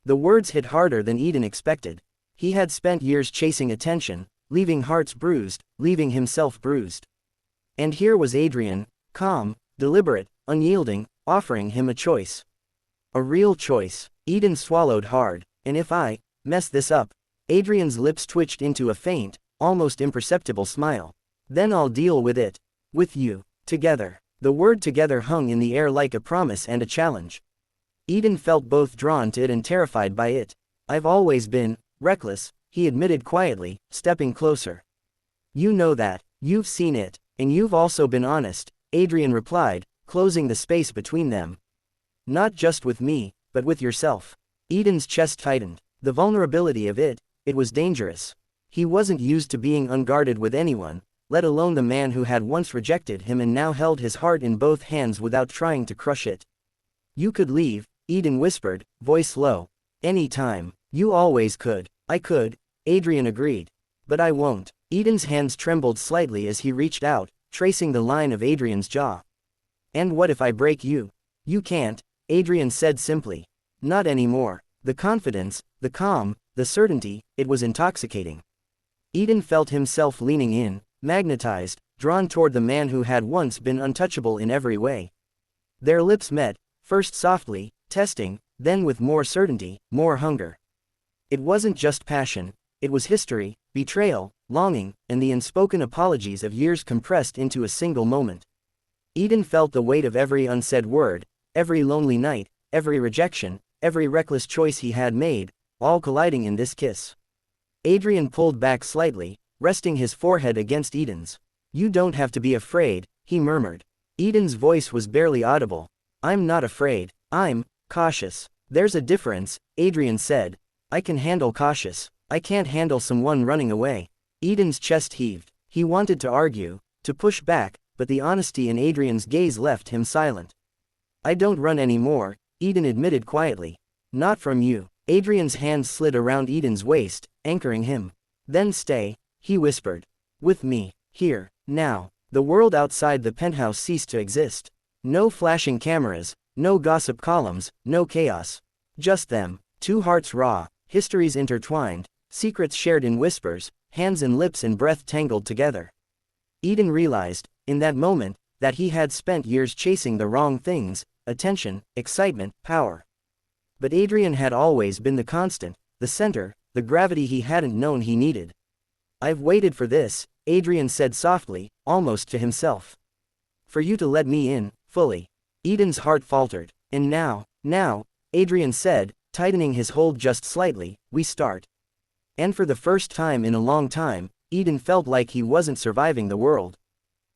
The words hit harder than Eden expected. He had spent years chasing attention, leaving hearts bruised, leaving himself bruised. And here was Adrian, calm, deliberate, unyielding, offering him a choice. A real choice. Eden swallowed hard. And if I mess this up? Adrian's lips twitched into a faint, almost imperceptible smile. Then I'll deal with it. With you. Together. The word together hung in the air like a promise and a challenge. Eden felt both drawn to it and terrified by it. I've always been reckless, he admitted quietly, stepping closer. You know that. You've seen it. And you've also been honest, Adrian replied, closing the space between them. Not just with me, but with yourself. Eden's chest tightened. The vulnerability of it was dangerous. He wasn't used to being unguarded with anyone, let alone the man who had once rejected him and now held his heart in both hands without trying to crush it. You could leave, Eden whispered, voice low. Any time. You always could. I could, Adrian agreed. But I won't. Eden's hands trembled slightly as he reached out, tracing the line of Adrian's jaw. And what if I break you? You can't, Adrian said simply. Not anymore. The confidence, the calm, the certainty, it was intoxicating. Eden felt himself leaning in, magnetized, drawn toward the man who had once been untouchable in every way. Their lips met, first softly, testing, then with more certainty, more hunger. It wasn't just passion, it was history, betrayal, longing, and the unspoken apologies of years compressed into a single moment. Eden felt the weight of every unsaid word, every lonely night, every rejection, every reckless choice he had made, all colliding in this kiss. Adrian pulled back slightly, resting his forehead against Eden's. You don't have to be afraid, he murmured. Eden's voice was barely audible. I'm not afraid. I'm cautious. There's a difference, Adrian said. I can handle cautious. I can't handle someone running away. Eden's chest heaved. He wanted to argue, to push back, but the honesty in Adrian's gaze left him silent. I don't run anymore, Eden admitted quietly. Not from you. Adrian's hands slid around Eden's waist, anchoring him. Then stay, he whispered. With me, here, now. The world outside the penthouse ceased to exist. No flashing cameras, no gossip columns, no chaos. Just them, two hearts raw, histories intertwined, secrets shared in whispers, hands and lips and breath tangled together. Eden realized, in that moment, that he had spent years chasing the wrong things, attention, excitement, power. But Adrian had always been the constant, the center, the gravity he hadn't known he needed. I've waited for this, Adrian said softly, almost to himself. For you to let me in, fully. Eden's heart faltered. And now, Adrian said, tightening his hold just slightly, we start. And for the first time in a long time, Eden felt like he wasn't surviving the world.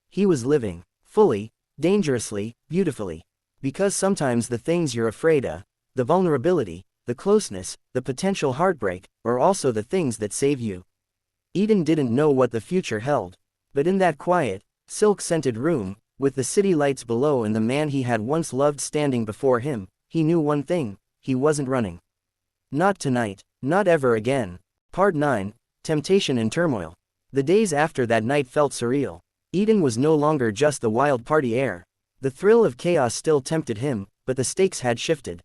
He was living, fully, dangerously, beautifully. Because sometimes the things you're afraid of, the vulnerability, the closeness, the potential heartbreak, are also the things that save you. Eden didn't know what the future held. But in that quiet, silk-scented room, with the city lights below and the man he had once loved standing before him, he knew one thing, he wasn't running. Not tonight, not ever again. Part 9, Temptation and Turmoil. The days after that night felt surreal. Eden was no longer just the wild party heir. The thrill of chaos still tempted him, but the stakes had shifted.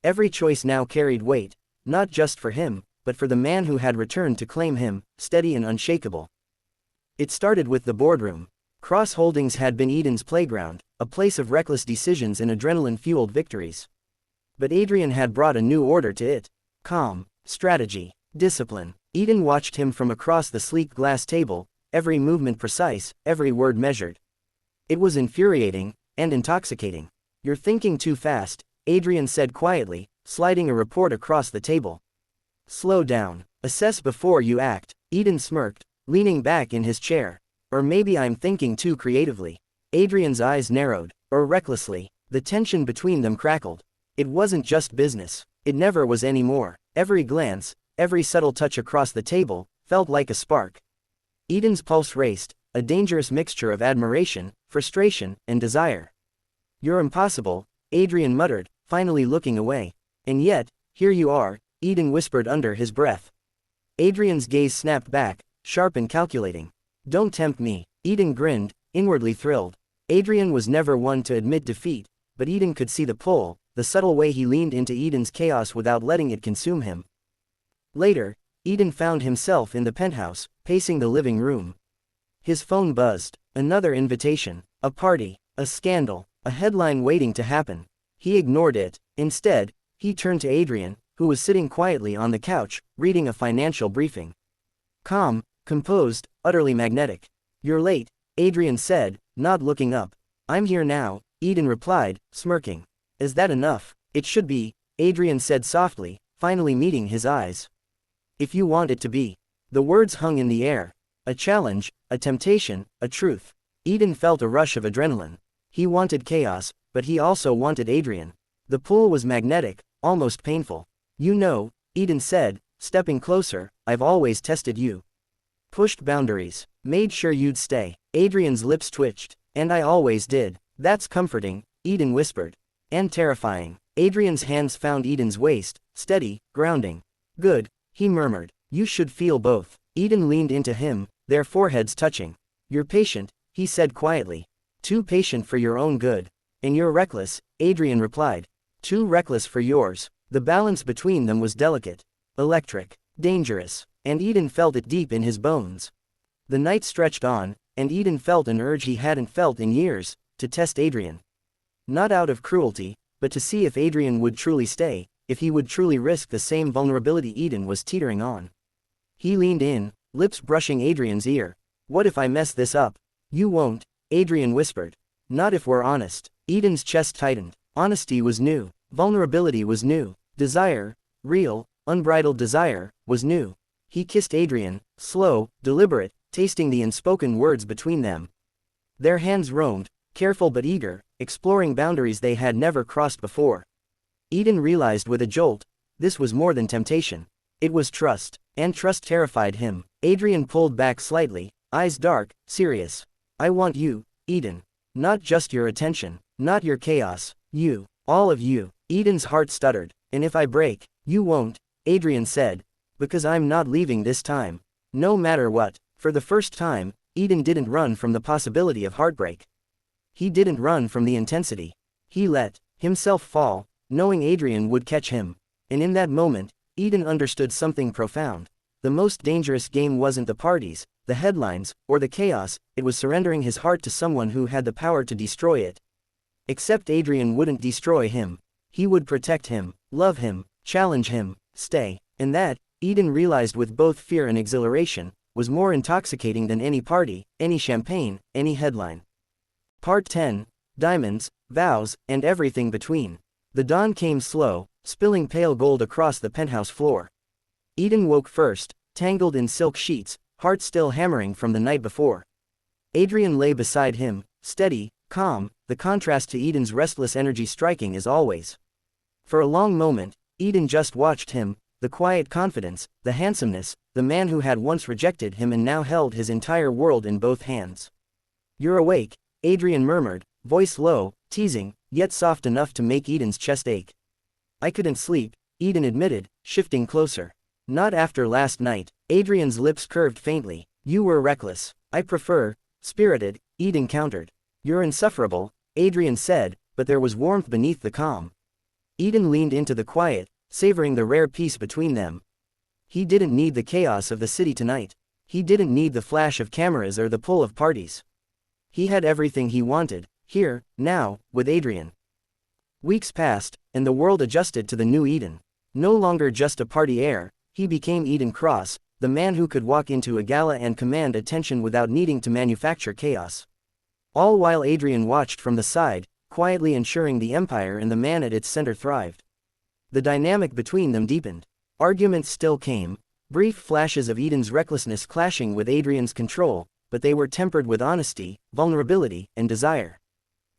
Every choice now carried weight, not just for him, but for the man who had returned to claim him, steady and unshakable. It started with the boardroom. Cross Holdings had been Eden's playground, a place of reckless decisions and adrenaline-fueled victories. But Adrian had brought a new order to it. Calm, strategy, discipline. Eden watched him from across the sleek glass table, every movement precise, every word measured. It was infuriating, and intoxicating. You're thinking too fast, Adrian said quietly, sliding a report across the table. Slow down. Assess before you act. Eden smirked, leaning back in his chair. Or maybe I'm thinking too creatively. Adrian's eyes narrowed, or recklessly. The tension between them crackled. It wasn't just business. It never was anymore. Every glance, every subtle touch across the table, felt like a spark. Eden's pulse raced, a dangerous mixture of admiration, frustration, and desire. You're impossible, Adrian muttered, finally looking away. And yet, here you are, Eden whispered under his breath. Adrian's gaze snapped back, sharp and calculating. Don't tempt me. Eden grinned, inwardly thrilled. Adrian was never one to admit defeat, but Eden could see the pull, the subtle way he leaned into Eden's chaos without letting it consume him. Later, Eden found himself in the penthouse, pacing the living room. His phone buzzed. Another invitation. A party. A scandal. A headline waiting to happen. He ignored it. Instead, he turned to Adrian, who was sitting quietly on the couch, reading a financial briefing. Calm, composed, utterly magnetic. "You're late," Adrian said, not looking up. "I'm here now," Eden replied, smirking. "Is that enough?" "It should be," Adrian said softly, finally meeting his eyes. "If you want it to be." The words hung in the air. A challenge, a temptation, a truth. Eden felt a rush of adrenaline. He wanted chaos, but he also wanted Adrian. The pull was magnetic, almost painful. "You know," Eden said, stepping closer, "I've always tested you. Pushed boundaries. Made sure you'd stay." Adrian's lips twitched. "And I always did." "That's comforting," Eden whispered. "And terrifying." Adrian's hands found Eden's waist, steady, grounding. "Good," he murmured. "You should feel both." Eden leaned into him, their foreheads touching. "You're patient," he said quietly. "Too patient for your own good." "And you're reckless," Adrian replied. "Too reckless for yours." The balance between them was delicate. Electric. Dangerous. And Eden felt it deep in his bones. The night stretched on, and Eden felt an urge he hadn't felt in years, to test Adrian. Not out of cruelty, but to see if Adrian would truly stay, if he would truly risk the same vulnerability Eden was teetering on. He leaned in, lips brushing Adrian's ear. "What if I mess this up?" "You won't," Adrian whispered. "Not if we're honest." Eden's chest tightened. Honesty was new. Vulnerability was new. Desire, real, unbridled desire, was new. He kissed Adrian, slow, deliberate, tasting the unspoken words between them. Their hands roamed, careful but eager, exploring boundaries they had never crossed before. Eden realized with a jolt, this was more than temptation. It was trust, and trust terrified him. Adrian pulled back slightly, eyes dark, serious. "I want you, Eden. Not just your attention, not your chaos, you, all of you." Eden's heart stuttered. "And if I break?" "You won't," Adrian said. "Because I'm not leaving this time. No matter what." For the first time, Eden didn't run from the possibility of heartbreak. He didn't run from the intensity. He let himself fall, knowing Adrian would catch him. And in that moment, Eden understood something profound. The most dangerous game wasn't the parties, the headlines, or the chaos, it was surrendering his heart to someone who had the power to destroy it. Except Adrian wouldn't destroy him. He would protect him, love him, challenge him, stay. And that, Eden realized with both fear and exhilaration, was more intoxicating than any party, any champagne, any headline. Part 10. Diamonds, Vows, and Everything Between. The dawn came slow, spilling pale gold across the penthouse floor. Eden woke first, tangled in silk sheets, heart still hammering from the night before. Adrian lay beside him, steady, calm, the contrast to Eden's restless energy striking as always. For a long moment, Eden just watched him, the quiet confidence, the handsomeness, the man who had once rejected him and now held his entire world in both hands. "You're awake," Adrian murmured, voice low, teasing, yet soft enough to make Eden's chest ache. "I couldn't sleep," Eden admitted, shifting closer. "Not after last night." Adrian's lips curved faintly. "You were reckless." "I prefer spirited," Eden countered. "You're insufferable," Adrian said, but there was warmth beneath the calm. Eden leaned into the quiet, savoring the rare peace between them. He didn't need the chaos of the city tonight. He didn't need the flash of cameras or the pull of parties. He had everything he wanted, here, now, with Adrian. Weeks passed, and the world adjusted to the new Eden. No longer just a party heir, he became Eden Cross, the man who could walk into a gala and command attention without needing to manufacture chaos. All while Adrian watched from the side, quietly ensuring the empire and the man at its center thrived. The dynamic between them deepened. Arguments still came, brief flashes of Eden's recklessness clashing with Adrian's control, but they were tempered with honesty, vulnerability, and desire.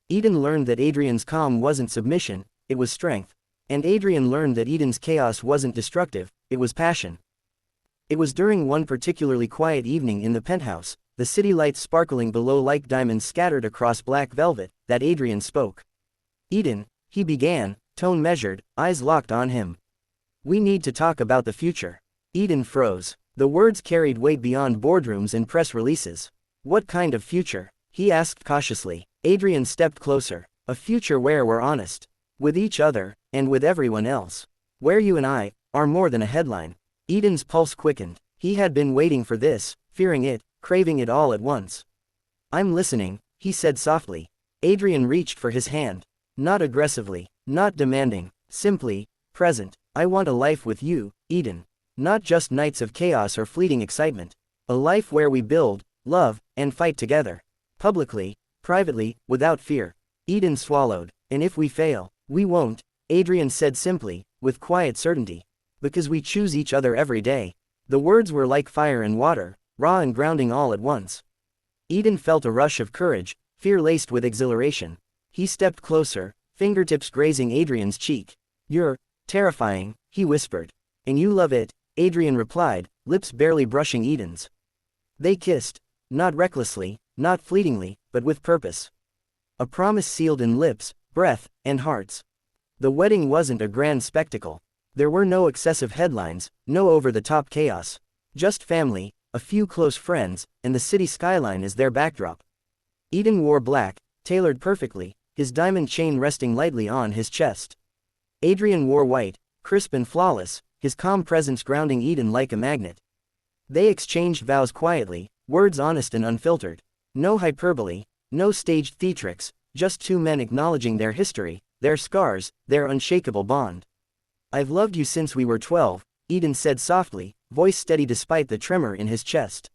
Eden learned that Adrian's calm wasn't submission, it was strength. And Adrian learned that Eden's chaos wasn't destructive, it was passion. It was during one particularly quiet evening in the penthouse, the city lights sparkling below like diamonds scattered across black velvet, that Adrian spoke. "Eden," he began, tone measured, eyes locked on him. "We need to talk about the future." Eden froze. The words carried weight beyond boardrooms and press releases. "What kind of future?" he asked cautiously. Adrian stepped closer. "A future where we're honest. With each other, and with everyone else. Where you and I are more than a headline." Eden's pulse quickened. He had been waiting for this, fearing it, craving it all at once. I'm listening, he said softly. Adrian reached for his hand. Not aggressively, not demanding, simply, present. I want a life with you, Eden. Not just nights of chaos or fleeting excitement. A life where we build, love, and fight together. Publicly, privately, without fear. Eden swallowed. And if we fail, we won't, Adrian said simply, with quiet certainty. Because we choose each other every day. The words were like fire and water, raw and grounding all at once. Eden felt a rush of courage, fear laced with exhilaration. He stepped closer, fingertips grazing Adrian's cheek. You're terrifying, he whispered. And you love it, Adrian replied, lips barely brushing Eden's. They kissed. Not recklessly, not fleetingly, but with purpose. A promise sealed in lips, breath, and hearts. The wedding wasn't a grand spectacle. There were no excessive headlines, no over-the-top chaos. Just family, a few close friends, and the city skyline as their backdrop. Eden wore black, tailored perfectly, his diamond chain resting lightly on his chest. Adrian wore white, crisp and flawless, his calm presence grounding Eden like a magnet. They exchanged vows quietly, words honest and unfiltered. No hyperbole, no staged theatrics, just two men acknowledging their history, their scars, their unshakable bond. I've loved you since we were 12, Eden said softly, voice steady despite the tremor in his chest.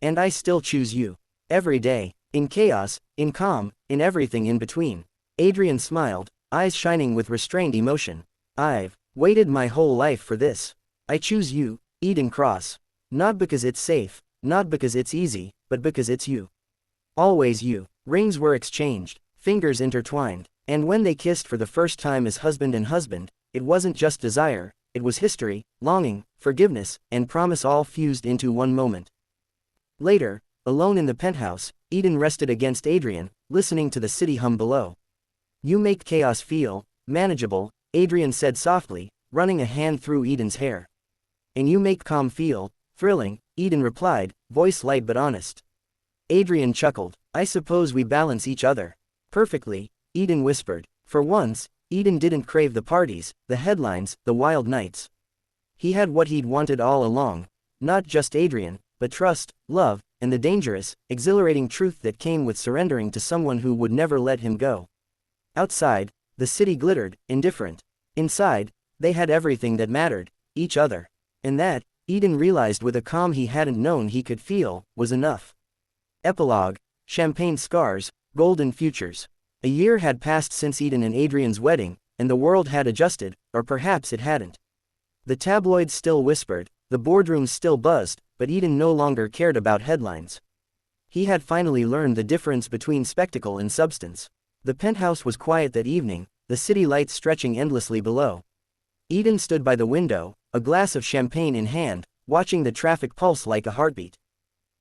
And I still choose you. Every day, in chaos, in calm, in everything in between. Adrian smiled, eyes shining with restrained emotion. I've waited my whole life for this. I choose you, Eden Cross. Not because it's safe, not because it's easy, but because it's you. Always you. Rings were exchanged, fingers intertwined, and when they kissed for the first time as husband and husband, it wasn't just desire, it was history, longing, forgiveness, and promise all fused into one moment. Later, alone in the penthouse, Eden rested against Adrian, listening to the city hum below. You make chaos feel manageable, Adrian said softly, running a hand through Eden's hair. And you make calm feel thrilling, Eden replied, voice light but honest. Adrian chuckled. I suppose we balance each other. Perfectly, Eden whispered. For once, Eden didn't crave the parties, the headlines, the wild nights. He had what he'd wanted all along. Not just Adrian, but trust, love, and the dangerous, exhilarating truth that came with surrendering to someone who would never let him go. Outside, the city glittered, indifferent. Inside, they had everything that mattered, each other. And that, Eden realized with a calm he hadn't known he could feel, was enough. Epilogue, champagne scars, golden futures. A year had passed since Eden and Adrian's wedding, and the world had adjusted, or perhaps it hadn't. The tabloids still whispered, the boardrooms still buzzed, but Eden no longer cared about headlines. He had finally learned the difference between spectacle and substance. The penthouse was quiet that evening, the city lights stretching endlessly below. Eden stood by the window, a glass of champagne in hand, watching the traffic pulse like a heartbeat.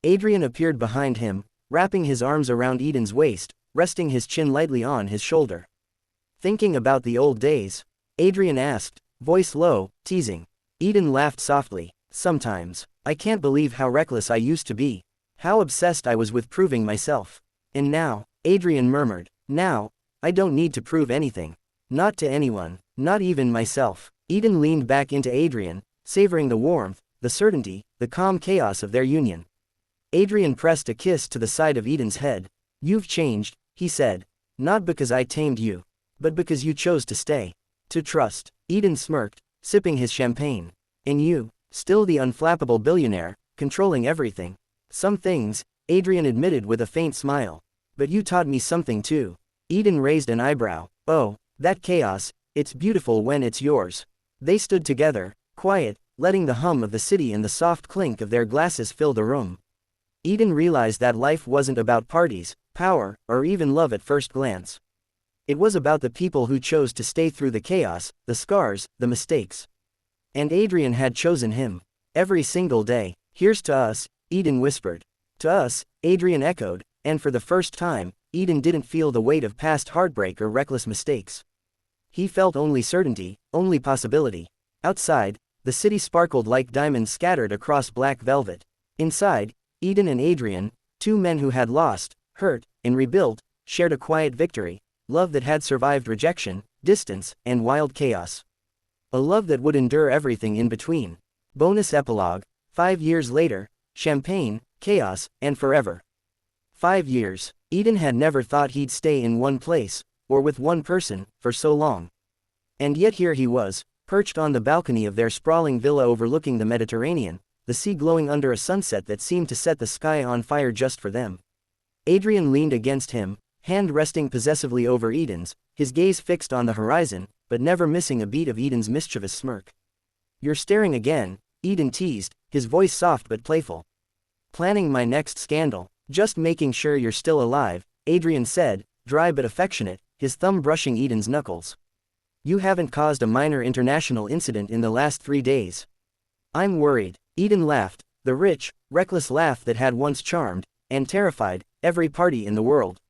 Adrian appeared behind him, wrapping his arms around Eden's waist, resting his chin lightly on his shoulder. Thinking about the old days? Adrian asked, voice low, teasing. Eden laughed softly. Sometimes. I can't believe how reckless I used to be. How obsessed I was with proving myself. And now, Adrian murmured, now, I don't need to prove anything. Not to anyone, not even myself. Eden leaned back into Adrian, savoring the warmth, the certainty, the calm chaos of their union. Adrian pressed a kiss to the side of Eden's head. You've changed, he said. Not because I tamed you. But because you chose to stay. To trust. Eden smirked, sipping his champagne. And you, still the unflappable billionaire, controlling everything. Some things, Adrian admitted with a faint smile. But you taught me something too. Eden raised an eyebrow. Oh, that chaos, it's beautiful when it's yours. They stood together, quiet, letting the hum of the city and the soft clink of their glasses fill the room. Eden realized that life wasn't about parties, power, or even love at first glance. It was about the people who chose to stay through the chaos, the scars, the mistakes. And Adrian had chosen him. Every single day. Here's to us, Eden whispered. To us, Adrian echoed, and for the first time, Eden didn't feel the weight of past heartbreak or reckless mistakes. He felt only certainty, only possibility. Outside, the city sparkled like diamonds scattered across black velvet. Inside, Eden and Adrian, two men who had lost, hurt, and rebuilt, shared a quiet victory, love that had survived rejection, distance, and wild chaos. A love that would endure everything in between. Bonus epilogue. 5 years later, champagne, chaos, and forever. 5 years. Eden had never thought he'd stay in one place, or with one person, for so long. And yet here he was, perched on the balcony of their sprawling villa overlooking the Mediterranean, the sea glowing under a sunset that seemed to set the sky on fire just for them. Adrian leaned against him, hand resting possessively over Eden's, his gaze fixed on the horizon, but never missing a beat of Eden's mischievous smirk. "You're staring again," Eden teased, his voice soft but playful. "Planning my next scandal. Just making sure you're still alive," Adrian said, dry but affectionate, his thumb brushing Eden's knuckles. "You haven't caused a minor international incident in the last 3 days." "I'm worried." Eden laughed, the rich, reckless laugh that had once charmed, and terrified, every party in the world.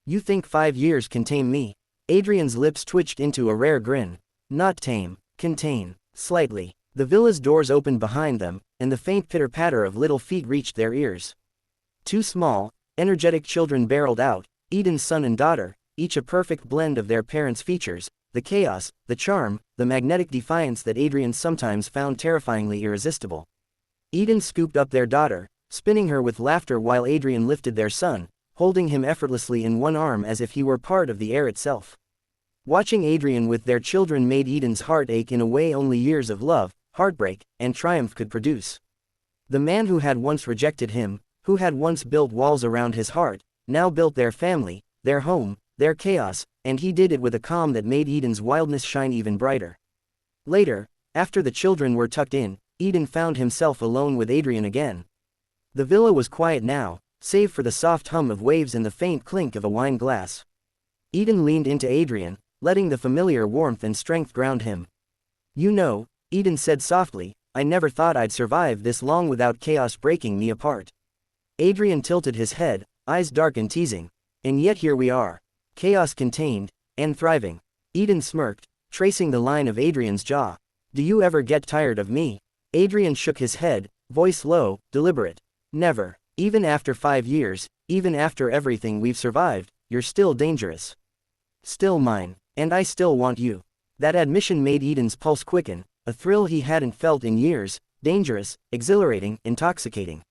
"You think 5 years can tame me?" Adrian's lips twitched into a rare grin. "Not tame, contain." Slightly. The villa's doors opened behind them, and the faint pitter-patter of little feet reached their ears. 2 small, energetic children barreled out, Eden's son and daughter, each a perfect blend of their parents' features, the chaos, the charm, the magnetic defiance that Adrian sometimes found terrifyingly irresistible. Eden scooped up their daughter, spinning her with laughter while Adrian lifted their son, holding him effortlessly in one arm as if he were part of the air itself. Watching Adrian with their children made Eden's heart ache in a way only years of love, heartbreak, and triumph could produce. The man who had once rejected him, who had once built walls around his heart, now built their family, their home, their chaos, and he did it with a calm that made Eden's wildness shine even brighter. Later, after the children were tucked in, Eden found himself alone with Adrian again. The villa was quiet now, save for the soft hum of waves and the faint clink of a wine glass. Eden leaned into Adrian, letting the familiar warmth and strength ground him. "You know," Eden said softly, "I never thought I'd survive this long without chaos breaking me apart." Adrian tilted his head, eyes dark and teasing. "And yet here we are. Chaos contained, and thriving." Eden smirked, tracing the line of Adrian's jaw. "Do you ever get tired of me?" Adrian shook his head, voice low, deliberate. "Never. Even after 5 years, even after everything we've survived, you're still dangerous. Still mine, and I still want you." That admission made Eden's pulse quicken, a thrill he hadn't felt in years, dangerous, exhilarating, intoxicating.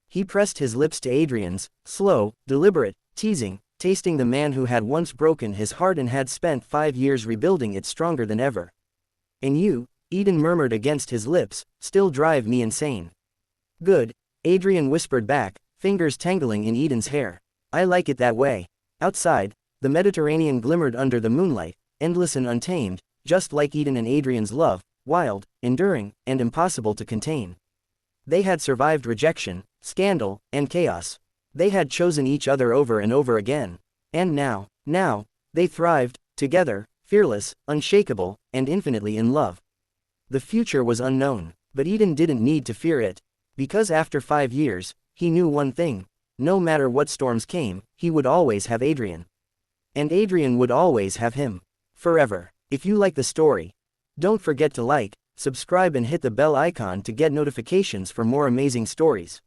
He pressed his lips to Adrian's, slow, deliberate, teasing, tasting the man who had once broken his heart and had spent 5 years rebuilding it stronger than ever. "And you," Eden murmured against his lips, "still drive me insane." "Good," Adrian whispered back, fingers tangling in Eden's hair. "I like it that way." Outside, the Mediterranean glimmered under the moonlight, endless and untamed, just like Eden and Adrian's love, wild, enduring, and impossible to contain. They had survived rejection, scandal, and chaos. They had chosen each other over and over again. And now, they thrived, together, fearless, unshakable, and infinitely in love. The future was unknown, but Eden didn't need to fear it. Because after 5 years, he knew one thing: no matter what storms came, he would always have Adrian. And Adrian would always have him. Forever. If you like the story, don't forget to like, subscribe and hit the bell icon to get notifications for more amazing stories.